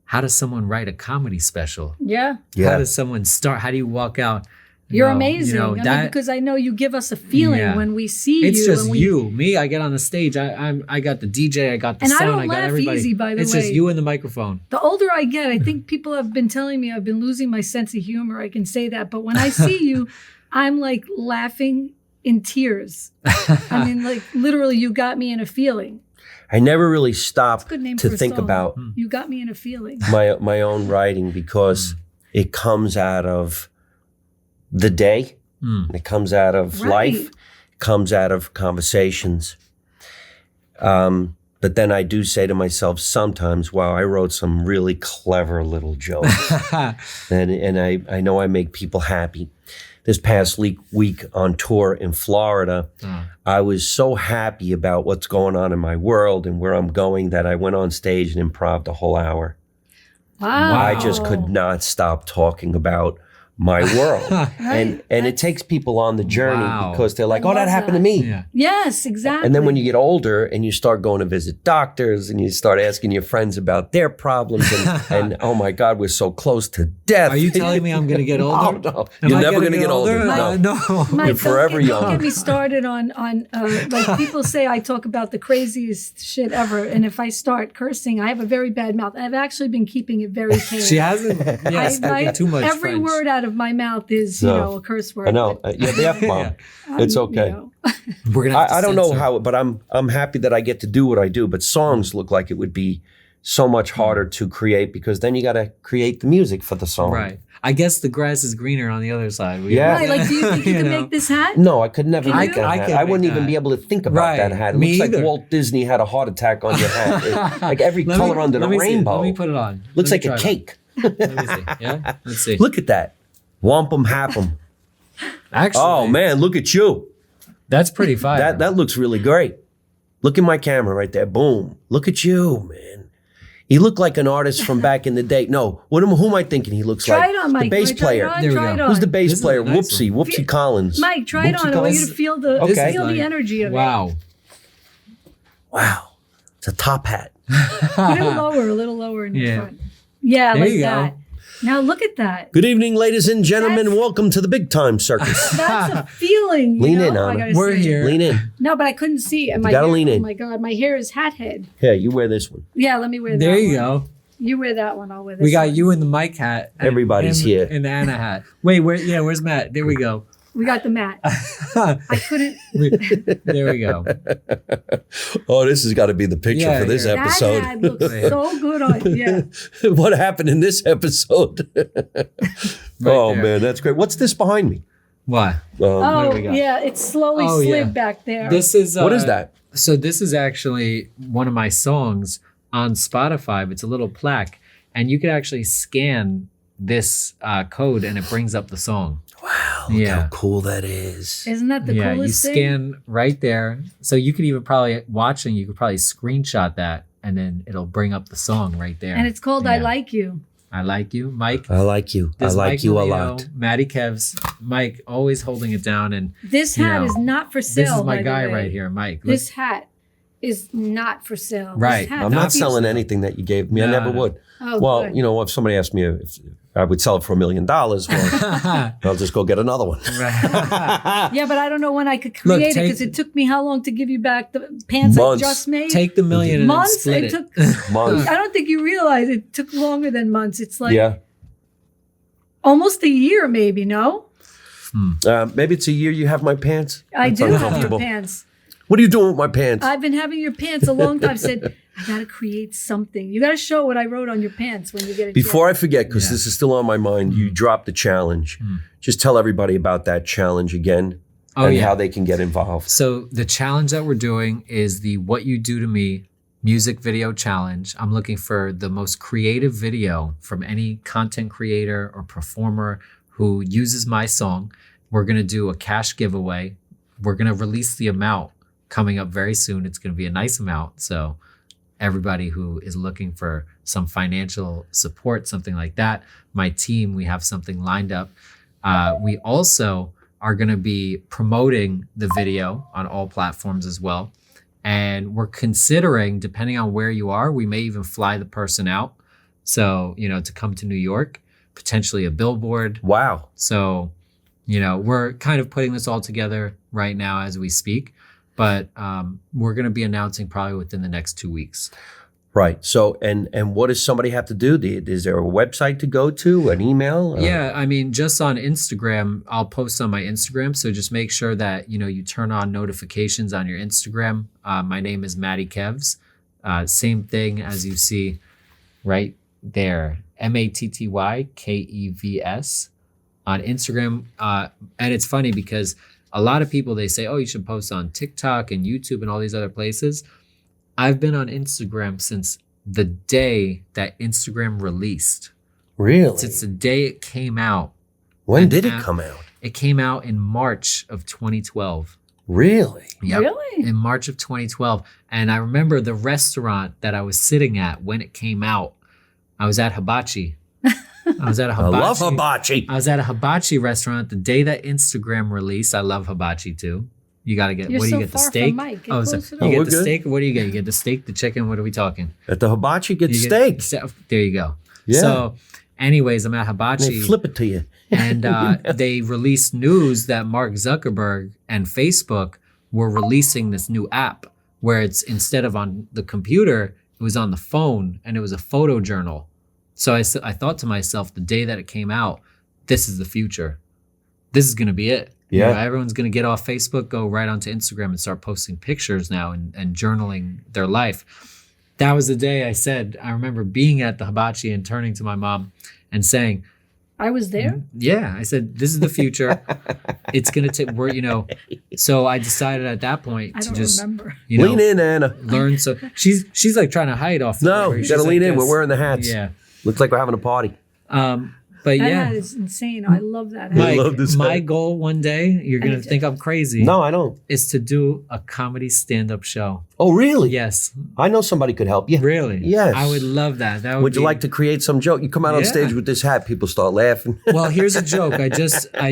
how does someone write a comedy special? Yeah. Yeah. How does someone start? How do you walk out You're No, amazing. you know, I mean, that- because I know you give us a feeling Yeah. when we see It's you. just and we, you. Me, I get on the stage. I got the DJ. I got the And I sound. don't I got laugh everybody. easy, by the it's way. just you and the microphone. The older I get, I think people have been telling me I've been losing my sense of humor. I can say that. But when I see you, I'm like laughing in tears. I mean, like literally, you got me in a feeling. I never really stopped Good name to for a think song. about You got me in a feeling. my own writing because it comes out of the day. It comes out of Right. life. It comes out of conversations. But then I do say to myself sometimes, wow, I wrote some really clever little jokes. and I know I make people happy. This past week on tour in Florida, I was so happy about what's going on in my world and where I'm going that I went on stage and improv the whole hour. Wow. I just could not stop talking about my world. And it takes people on the journey Wow. because they're like, I oh, that love happened to that. me. Yeah. Yes, exactly. And then when you get older and you start going to visit doctors and you start asking your friends about their problems and oh my God, we're so close to death. Are you telling me I'm going to get older? Oh, no. Am You're I never gonna going to get older. No. No. Mike, You're forever don't young. get me started on like people say I talk about the craziest shit ever, and if I start cursing, I have a very bad mouth. I've actually been keeping it very tame. She hasn't spoken too much Every French. word out of my mouth is, No. a curse word. I know. Yeah, the F-bomb. Yeah. It's okay. We're gonna have to I don't know censor. how, but I'm happy that I get to do what I do. But songs look like it would be so much harder to create because then you got to create the music for the song. Right. I guess the grass is greener on the other side. Yeah. Right, like, do you think you can know? make this hat? No, I could never Can make you? that I hat. could I wouldn't make even that. be able to think about Right. that hat. It Me looks either. like Walt Disney had a heart attack on your hat. Like every Let color me- under the let me see. rainbow. Let me put it on. Looks Let me like a try cake. that. Let me see. Yeah. Let's see. Look at that. Wampum happum. Actually, Oh man, look at you. that's pretty fire. That looks really great. Look at my camera right there. Boom. Look at you, man. You look like an artist from back in the day. No, who am I thinking he looks Try like? it on, Mike. The bass Wanna try it player. on? There we Try go. it on. Who's the bass This is a player? nice Whoopsie Collins. Mike, try it Whoopsie on. I want you to Collins. feel the Okay. feel the energy of Wow. Wow. It's a top hat. it. A little lower in the Yeah. front. Yeah, There like you go. that. Now look at that. Good evening, ladies and gentlemen. That's- Welcome to the Big Time Circus. That's a feeling. You Lean know? in, I Anna. gotta We're say. here. Lean in. No, but I couldn't see. And my gotta hair, lean in. Oh my God, my hair is hat head. Here, you wear this one. Yeah, let me wear that. There you one. go. You wear that one. I'll wear this. We got one. you in the mic hat. and Everybody's him here. in the Anna hat. Wait, where's Matt? There we go. We got the mat. I couldn't. There we go. Oh, this has got to be the picture Yeah, for this yeah. That episode. hat looks so good on. Yeah. What happened in this episode? Oh, there. man, that's great. What's this behind me? What? Oh, do we got? yeah. It slowly Oh, slid yeah. back there. This is What is that? So this is actually one of my songs on Spotify. It's a little plaque, and you could actually scan this code, and it brings up the song. Wow, look Yeah. how cool that is. Isn't that the Yeah, you coolest thing? scan right there. So you could even probably watching. You could probably screenshot that, and then it'll bring up the song right there. And it's called "I Yeah. Like You." I like you, Mike. I like you. I This like Mike you a Marino, lot. Mattykevs, Mike always holding it down, and This You hat know, is not for sale. this is my by the guy way. right here, Mike. This hat is not for sale. This Right. hat I'm is not for selling sale. anything that you gave me. I No, never no. would. Oh, Well, good. you know, if somebody asked me if I would sell it for $1 million, well, I'll just go get another one. Right. Yeah, but I don't know when I could Look, create it take- because it took me how long to give you back the pants Months. I just made? Take the million and then months. split It it. took. Months. I don't think you realize it took longer than months. It's like Yeah. almost a year, maybe. No, Maybe it's a year you have my pants. I That's do have your uncomfortable. pants. What are you doing with my pants? I've been having your pants a long time. I said I got to create something. You got to show what I wrote on your pants when you get a Before I chance. forget, because Yeah. this is still on my mind, you dropped the challenge. Just tell everybody about that challenge again Oh, and yeah. how they can get involved. So the challenge that we're doing is the What You Do to Me music video challenge. I'm looking for the most creative video from any content creator or performer who uses my song. We're going to do a cash giveaway. We're going to release the amount coming up very soon. It's going to be a nice amount. So everybody who is looking for some financial support, something like that, my team, we have something lined up. We also are going to be promoting the video on all platforms as well. And we're considering, depending on where you are, we may even fly the person out. So, to come to New York, potentially a billboard. Wow. So, we're kind of putting this all together right now as we speak, but we're going to be announcing probably within the next 2 weeks. Right. So, and what does somebody have to do? Is there a website to go to, an email? Yeah. I mean, just on Instagram, I'll post on my Instagram. So just make sure that, you turn on notifications on your Instagram. My name is Mattykevs. Same thing as you see right there. Mattykevs on Instagram. And it's funny because a lot of people, they say, oh, you should post on TikTok and YouTube and all these other places. I've been on Instagram since the day that Instagram released. Really? Since the day it came out. When did it come out? It came out in March of 2012. Really? Yep. Really? In March of 2012. And I remember the restaurant that I was sitting at when it came out. I was at Hibachi. I love hibachi. I was at a hibachi restaurant the day that Instagram released. I love hibachi too. You got to get, You're what do so you get? The far from steak? Mike. Get Oh, closer so to you Mike. get we're the good. steak? What do you get? You get the steak, the chicken? What are we talking? At the hibachi, get You steak. There you go. Yeah. So anyways, I'm at They hibachi. flip it to you. And they released news that Mark Zuckerberg and Facebook were releasing this new app where it's instead of on the computer, it was on the phone and it was a photo journal. So I thought to myself the day that it came out, this is the future. This is going to be it. Yeah. Everyone's going to get off Facebook, go right onto Instagram and start posting pictures now and journaling their life. That was the day I remember being at the hibachi and turning to my mom and saying, I was there. yeah, I said, this is the future. It's going to take, so I decided at that point I to don't just, remember. Lean in, Anna. learn. So she's like trying to hide off. No, you got to lean in. We're wearing the hats. Yeah. Looks like we're having a party. But That yeah, hat is insane. I love that hat. Mike, love this my hat. goal one day, you're going to think I'm crazy, No, I don't. is to do a comedy stand-up show. Oh, really? Yes. I know somebody could help you. Really? Yes. I would love that. That Would you like to create some joke? You come out on Yeah. stage with this hat, people start laughing. Well, here's a joke. I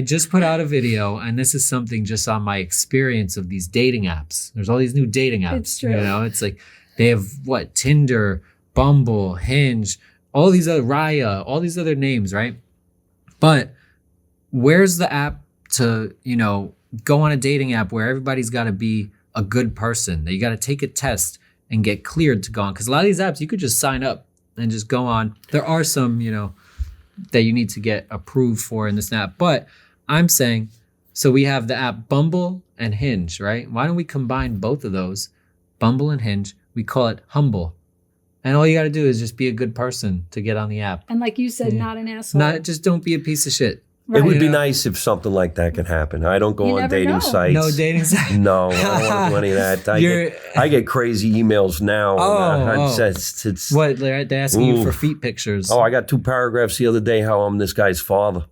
just put out a video, and this is something just on my experience of these dating apps. There's all these new dating apps. It's true. It's like they have Tinder, Bumble, Hinge, all these other Raya, all these other names, right? But where's the app to, go on a dating app where everybody's got to be a good person, that you got to take a test and get cleared to go on? Because a lot of these apps, you could just sign up and just go on. There are some, that you need to get approved for in this app. But I'm saying, so we have the app Bumble and Hinge, right? Why don't we combine both of those, Bumble and Hinge? We call it Humble. And all you got to do is just be a good person to get on the app. And like you said, Yeah. not an asshole. Just don't be a piece of shit. Right. It would be Yeah. nice if something like that could happen. I don't go You on never dating know. sites. No dating site. No, I don't want to do any of that. I get crazy emails now. It's What? They're asking you for Oof. feet pictures. Oh, I got 2 paragraphs the other day how I'm this guy's father.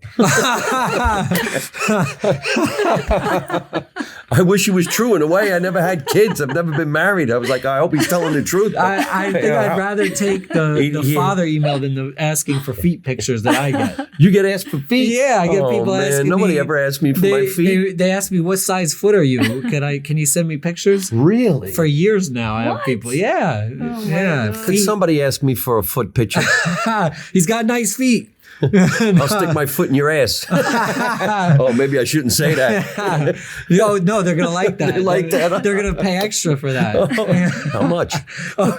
I wish it was true. In a way, I never had kids. I've never been married. I was like, I hope he's telling the truth. I think I'd rather take the father email than the asking for feet pictures that I get. You get asked for feet? Yeah, I get Oh, people man, asking nobody me. ever asked me for my feet. They ask me, what size foot are you? Can you send me pictures? Really? For years now, I have What? people. Yeah, my yeah. God. Could somebody ask me for a foot picture? He's got nice feet. I'll stick my foot in your ass. Oh, maybe I shouldn't say that. No, they're gonna like that. They like that. They're gonna pay extra for that. How much? Oh,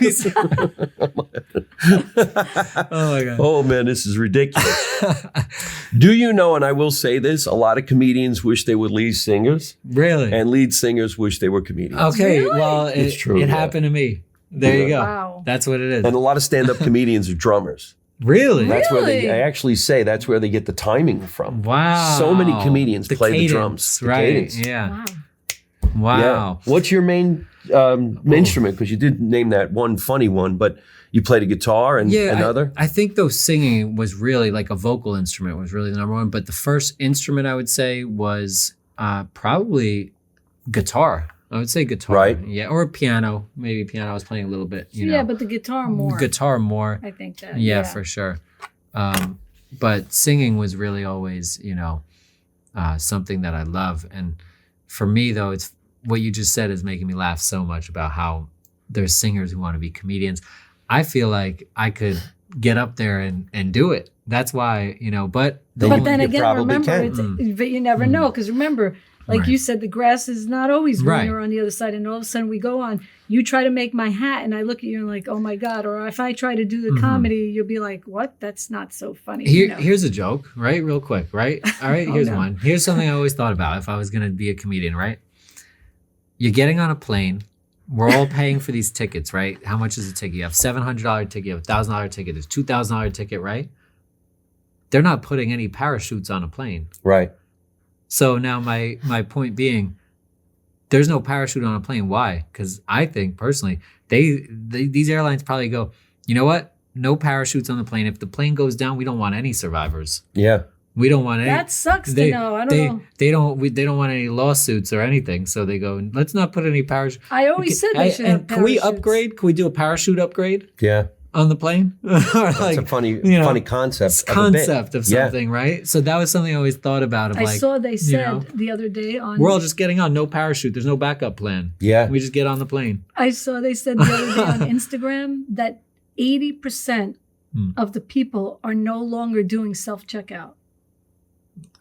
oh my god. Oh, man, this is ridiculous. Do you know, and I will say this, a lot of comedians wish they were lead singers, Really? and lead singers wish they were comedians. Okay. Really? Well, It's true, It yeah. happened to me. There you go. Wow. That's what it is. And a lot of stand-up comedians are drummers. Really? That's where Really? I actually say that's where they get the timing from. Wow. So many comedians play the cadence, drums. The right? cadence. Wow. Yeah. Yeah. Wow. What's your main instrument? Because you did name that one funny one, but you played a guitar and another? I think though singing was really like a vocal instrument was really the number one. But the first instrument I would say was probably guitar. I would say guitar. Right. Yeah. Or piano. Maybe piano. I was playing a little bit. You know. Yeah, but the guitar more. Guitar more. I think that. Yeah, for sure. But singing was really always, something that I love. And for me, though, it's what you just said is making me laugh so much about how there's singers who want to be comedians. I feel like I could get up there and do it. that's why, but But then you again, probably remember, can. but you never know, because remember, like Right. you said, the grass is not always greener Right. on the other side. And all of a sudden we go on, you try to make my hat and I look at you and like, oh my God. Or if I try to do the comedy, you'll be like, what? That's not so funny. Here's a joke, right? Real quick, right? All right, here's no. one. Here's something I always thought about if I was going to be a comedian, right? You're getting on a plane. We're all paying for these tickets, right? How much is a ticket? You have $700 ticket, you have $1,000 ticket, there's $2,000 ticket, right? They're not putting any parachutes on a plane. Right. So now my point being, there's no parachute on a plane. Why? Because I think personally, these airlines probably go, you know what? No parachutes on the plane. If the plane goes down, we don't want any survivors. Yeah. We don't want any. That sucks to know. I don't know. They don't want any lawsuits or anything. So they go, let's not put any parachute. I always said they should have Can we parachutes. upgrade? Can we do a parachute upgrade Yeah. on the plane? That's a funny concept. Concept of something, right? So that was something I always thought about. Of I like, saw they said know, the other day on. we're all just getting on, no parachute. There's no backup plan. Yeah. We just get on the plane. I saw they said the other day on Instagram that 80% of the people are no longer doing self-checkout.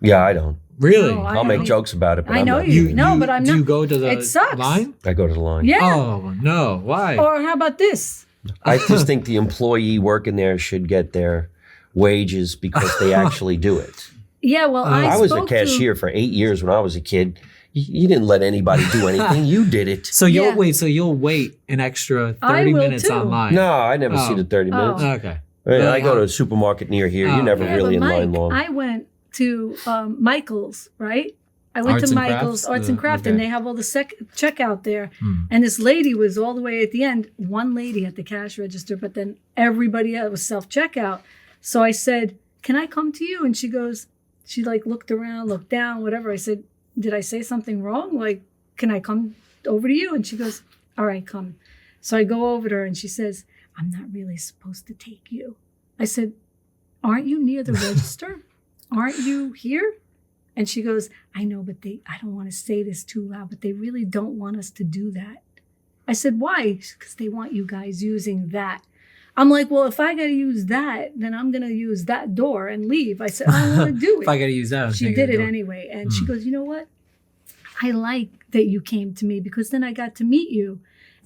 Yeah, I don't. Really? No, I'll make jokes about it, but I I'm know not. you. No, but I'm do not. you go to the It sucks. line? I go to the line. Yeah. Oh, no. Why? Or how about this? I just think the employee working there should get their wages because they actually do it. Yeah, well, I was a spoke cashier for 8 years when I was a kid. You didn't let anybody do anything. You did it. So you'll Yeah. wait. So you'll wait an extra I 30 will minutes too. online. No, I never see Oh. the 30 minutes. Okay. I go to a supermarket near here. You're never okay. really in but line Mike, long. I went to Michael's, right? I went Arts to and Michael's Crafts? Arts and Craft, and Okay. they have all the checkout there. And this lady was all the way at the end. One lady at the cash register, but then everybody else was self-checkout. So I said, can I come to you? And she like looked around, looked down, whatever. I said, did I say something wrong? Like, can I come over to you? And she goes, all right, come. So I go over to her and she says, I'm not really supposed to take you. I said, aren't you near the register? Aren't you here? And she goes, I know, but I don't want to say this too loud, but they really don't want us to do that. I said, why? Because they want you guys using that. I'm like, well, if I got to use that, then I'm going to use that door and leave. I said, I don't want to do it. If I got to use that, She did it anyway. And she goes, you know what? I like that you came to me because then I got to meet you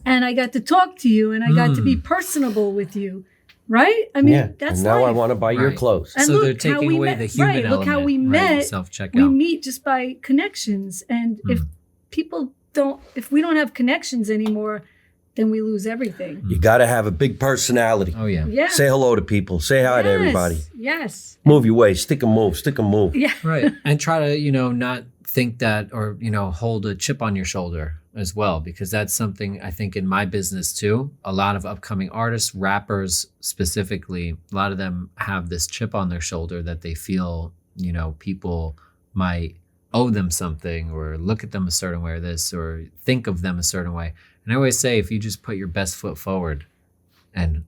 and I got to talk to you and I got to be personable with you. Right? I mean, yeah. that's And now I life. want to buy your Right. clothes. And So look they're how taking we away met. the human Right, look how we element, right, met. self-checkout. We meet just by connections. And if we don't have connections anymore, then we lose everything. You got to have a big personality. Oh, yeah. Yeah. Say hello to people. Say hi to everybody. Yes. Move your way. Stick a move. Yeah. Right. And try to, not think that or, hold a chip on your shoulder as well, because that's something I think in my business too. A lot of upcoming artists, rappers specifically, a lot of them have this chip on their shoulder that they feel, people might owe them something or look at them a certain way or this or think of them a certain way. And I always say, if you just put your best foot forward and,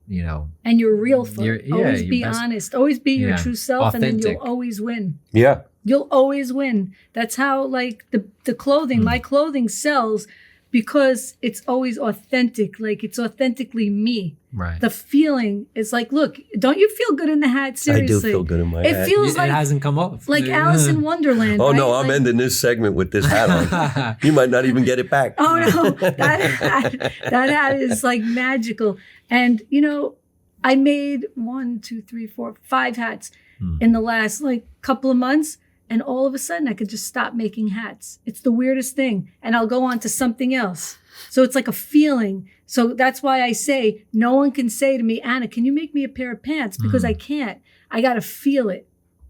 And your real foot. Always your be best- honest. Always be your Yeah. true self, and then Authentic. you'll always win. Yeah. You'll always win. That's how, like, the clothing, my clothing sells because it's always authentic. Like, it's authentically me. right. The feeling is like, look, don't you feel good in the hat? Seriously. I do feel good in my It hat. feels It like hasn't come off. Alice in Wonderland. Oh, right? no, I'm Like- ending this segment with this hat on. You might not even get it back. Oh no, that hat is like magical. And I made 1, 2, 3, 4, 5 hats in the last like couple of months, and all of a sudden I could just stop making hats. It's the weirdest thing, and I'll go on to something else. So it's like a feeling. So that's why I say no one can say to me, Anna, can you make me a pair of pants? Because I can't. I got to feel it.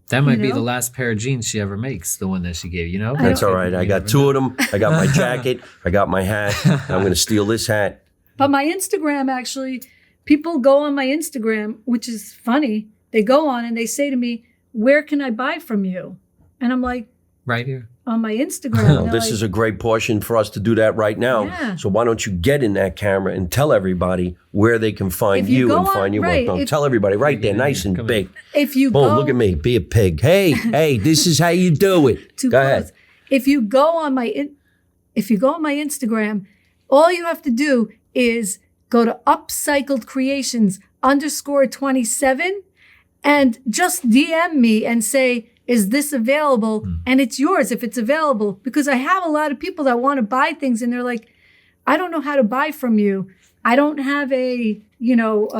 That might be know? the last pair of jeans she ever makes, the one that she gave, That's all right. I You got never 2 know. of them. I got my jacket. I got my hat. I'm going to steal this hat. But my Instagram, actually, people go on my Instagram, which is funny. They go on and they say to me, where can I buy from you? And I'm like, Right here. on my Instagram. Well, And this they're is a great portion for us to do that right now. Yeah. So why don't you get in that camera and tell everybody where they can find If you you go and on- find your right, work. No, if- tell everybody right there, Come nice and on. big. if you Boom, go, look at me. Be a pig. Hey, this is how you do it. too Go close. ahead. If you go on my Instagram, all you have to do is go to upcycledcreations _27, and just DM me and say, is this available? And it's yours if it's available, because I have a lot of people that want to buy things and they're like, I don't know how to buy from you. I don't have a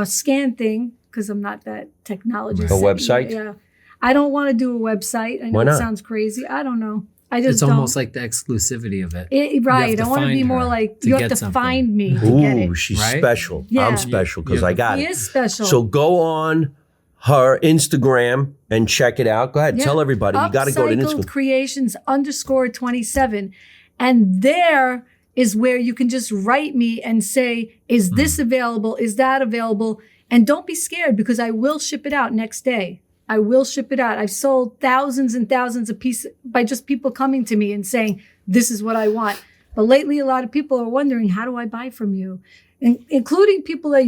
scan thing because I'm not that technology. A website? Yeah. I don't want to do a website. I know Why not? it sounds crazy. I don't know. I just It's almost like the exclusivity of it. Right. I want to be more like, you have to find me to get it. Ooh, she's Right? special. Yeah. I'm special because I got He it. is special. So go on her Instagram and check it out. Go ahead. Tell everybody. You got to go to Upcycled Instagram. Creations _27. And there is where you can just write me and say, is this available? Is that available? And don't be scared because I will ship it out next day. I will ship it out. I've sold thousands and thousands of pieces by just people coming to me and saying, this is what I want. But lately, a lot of people are wondering, how do I buy from you? Including people that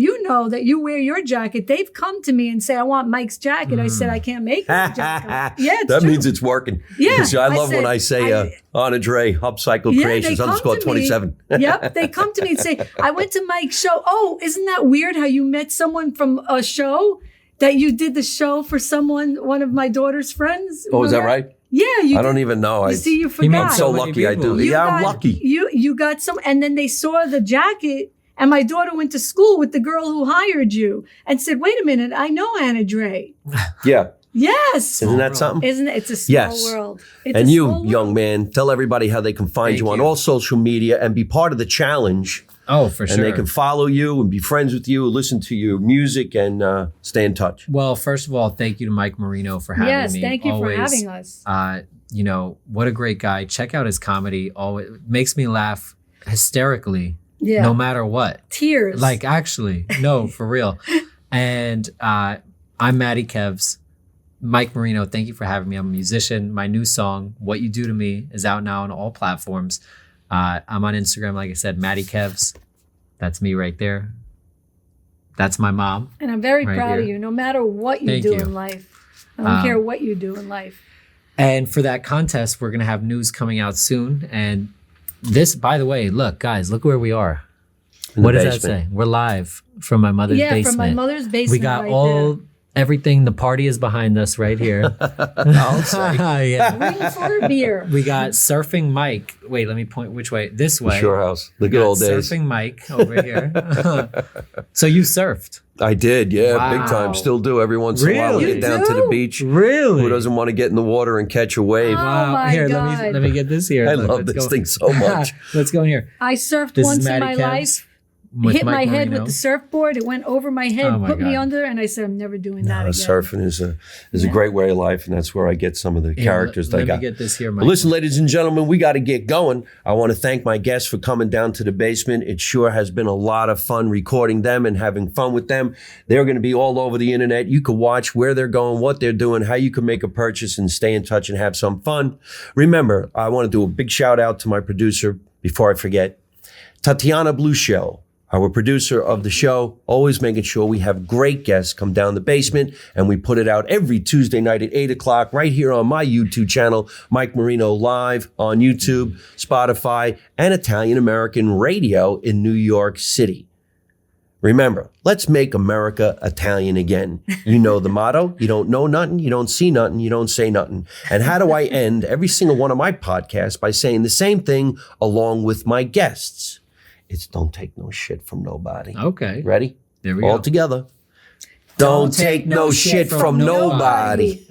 that you wear your jacket. They've come to me and say, I want Mike's jacket. I said, I can't make the jacket. Yeah, it's that true. means it's working. Yeah, Because I I love when said, I say on a Dray, Upcycle Creations they come to me. 27. Yep, they come to me and say, I went to Mike's show. Oh, isn't that weird how you met someone from a show? That you did the show for one of my daughter's friends? Oh, is that Remember? right? Yeah, you I don't did. even know. You see, you met forgot. I'm so so many lucky I do. people. You I'm got- lucky. You got some, and then they saw the jacket, and my daughter went to school with the girl who hired you, and said, "Wait a minute, I know Anna Dray." Yeah. Yes, Isn't that something? isn't it? It's a small Yes. world. It's And a you, small young world. man, tell everybody how they can find Thank you on you. all social media and be part of the challenge. Oh, for And sure. they can follow you and be friends with you, listen to your music, and stay in touch. Well, first of all, thank you to Mike Marino for having Yes, me. thank you Always, for having us. What a great guy. Check out his comedy. Always makes me laugh hysterically, Yeah, no matter what. tears. Like, actually, no, for real. And I'm Mattykevs. Mike Marino, thank you for having me. I'm a musician. My new song, What You Do to Me, is out now on all platforms. I'm on Instagram, like I said, Mattykevs. That's me right there. That's my mom. And I'm very Right proud of here. you, no matter what you Thank do you. in life. I don't care what you do in life. And for that contest, we're going to have news coming out soon. And this, by the way, look, guys, look where we are. In the What does that basement. say? We're live from my mother's Yeah, basement. from my mother's basement. We got right everything. The party is behind us right here. I'll say. Yeah. there. Waiting for a beer. We got Surfing Mike. Wait, let me point which way. This way. Sure house. The We good got old days. Surfing Mike over here. So you surfed. I did, yeah, Wow. big time. Still do every once in a while. Really? Get down to the do? beach. Really? Who doesn't want to get in the water and catch a wave? Oh, Wow. my Here, God. let me get this here. I Look, love let's this go. thing so much. Let's go in here. I surfed This once is in my Mattykevs life. with Hit Mike my head Marino. with the surfboard. It went over my head, Oh my put me God. under, and I said, I'm never doing that again. Surfing is a great way of life, and that's where I get some of the Here, characters let I got. me get this here, Mike. But listen, ladies and gentlemen, we got to get going. I want to thank my guests for coming down to the basement. It sure has been a lot of fun recording them and having fun with them. They're going to be all over the internet. You can watch where they're going, what they're doing, how you can make a purchase and stay in touch and have some fun. Remember, I want to do a big shout out to my producer before I forget, Tatiana Blue Shell. Our producer of the show, always making sure we have great guests come down the basement, and we put it out every Tuesday night at 8 o'clock right here on my YouTube channel, Mike Marino Live on YouTube, Spotify, and Italian American Radio in New York City. Remember, let's make America Italian again. You know the motto, you don't know nothing, you don't see nothing, you don't say nothing. And how do I end every single one of my podcasts? By saying the same thing along with my guests. It's don't take no shit from nobody. Okay. Ready? There we All go. together. Don't take no shit from nobody.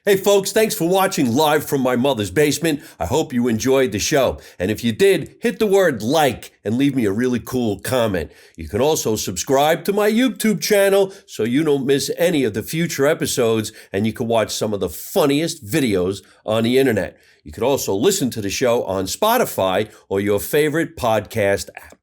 Hey folks, thanks for watching live from my mother's basement. I hope you enjoyed the show. And if you did, hit the word like and leave me a really cool comment. You can also subscribe to my YouTube channel so you don't miss any of the future episodes, and you can watch some of the funniest videos on the internet. You can also listen to the show on Spotify or your favorite podcast app.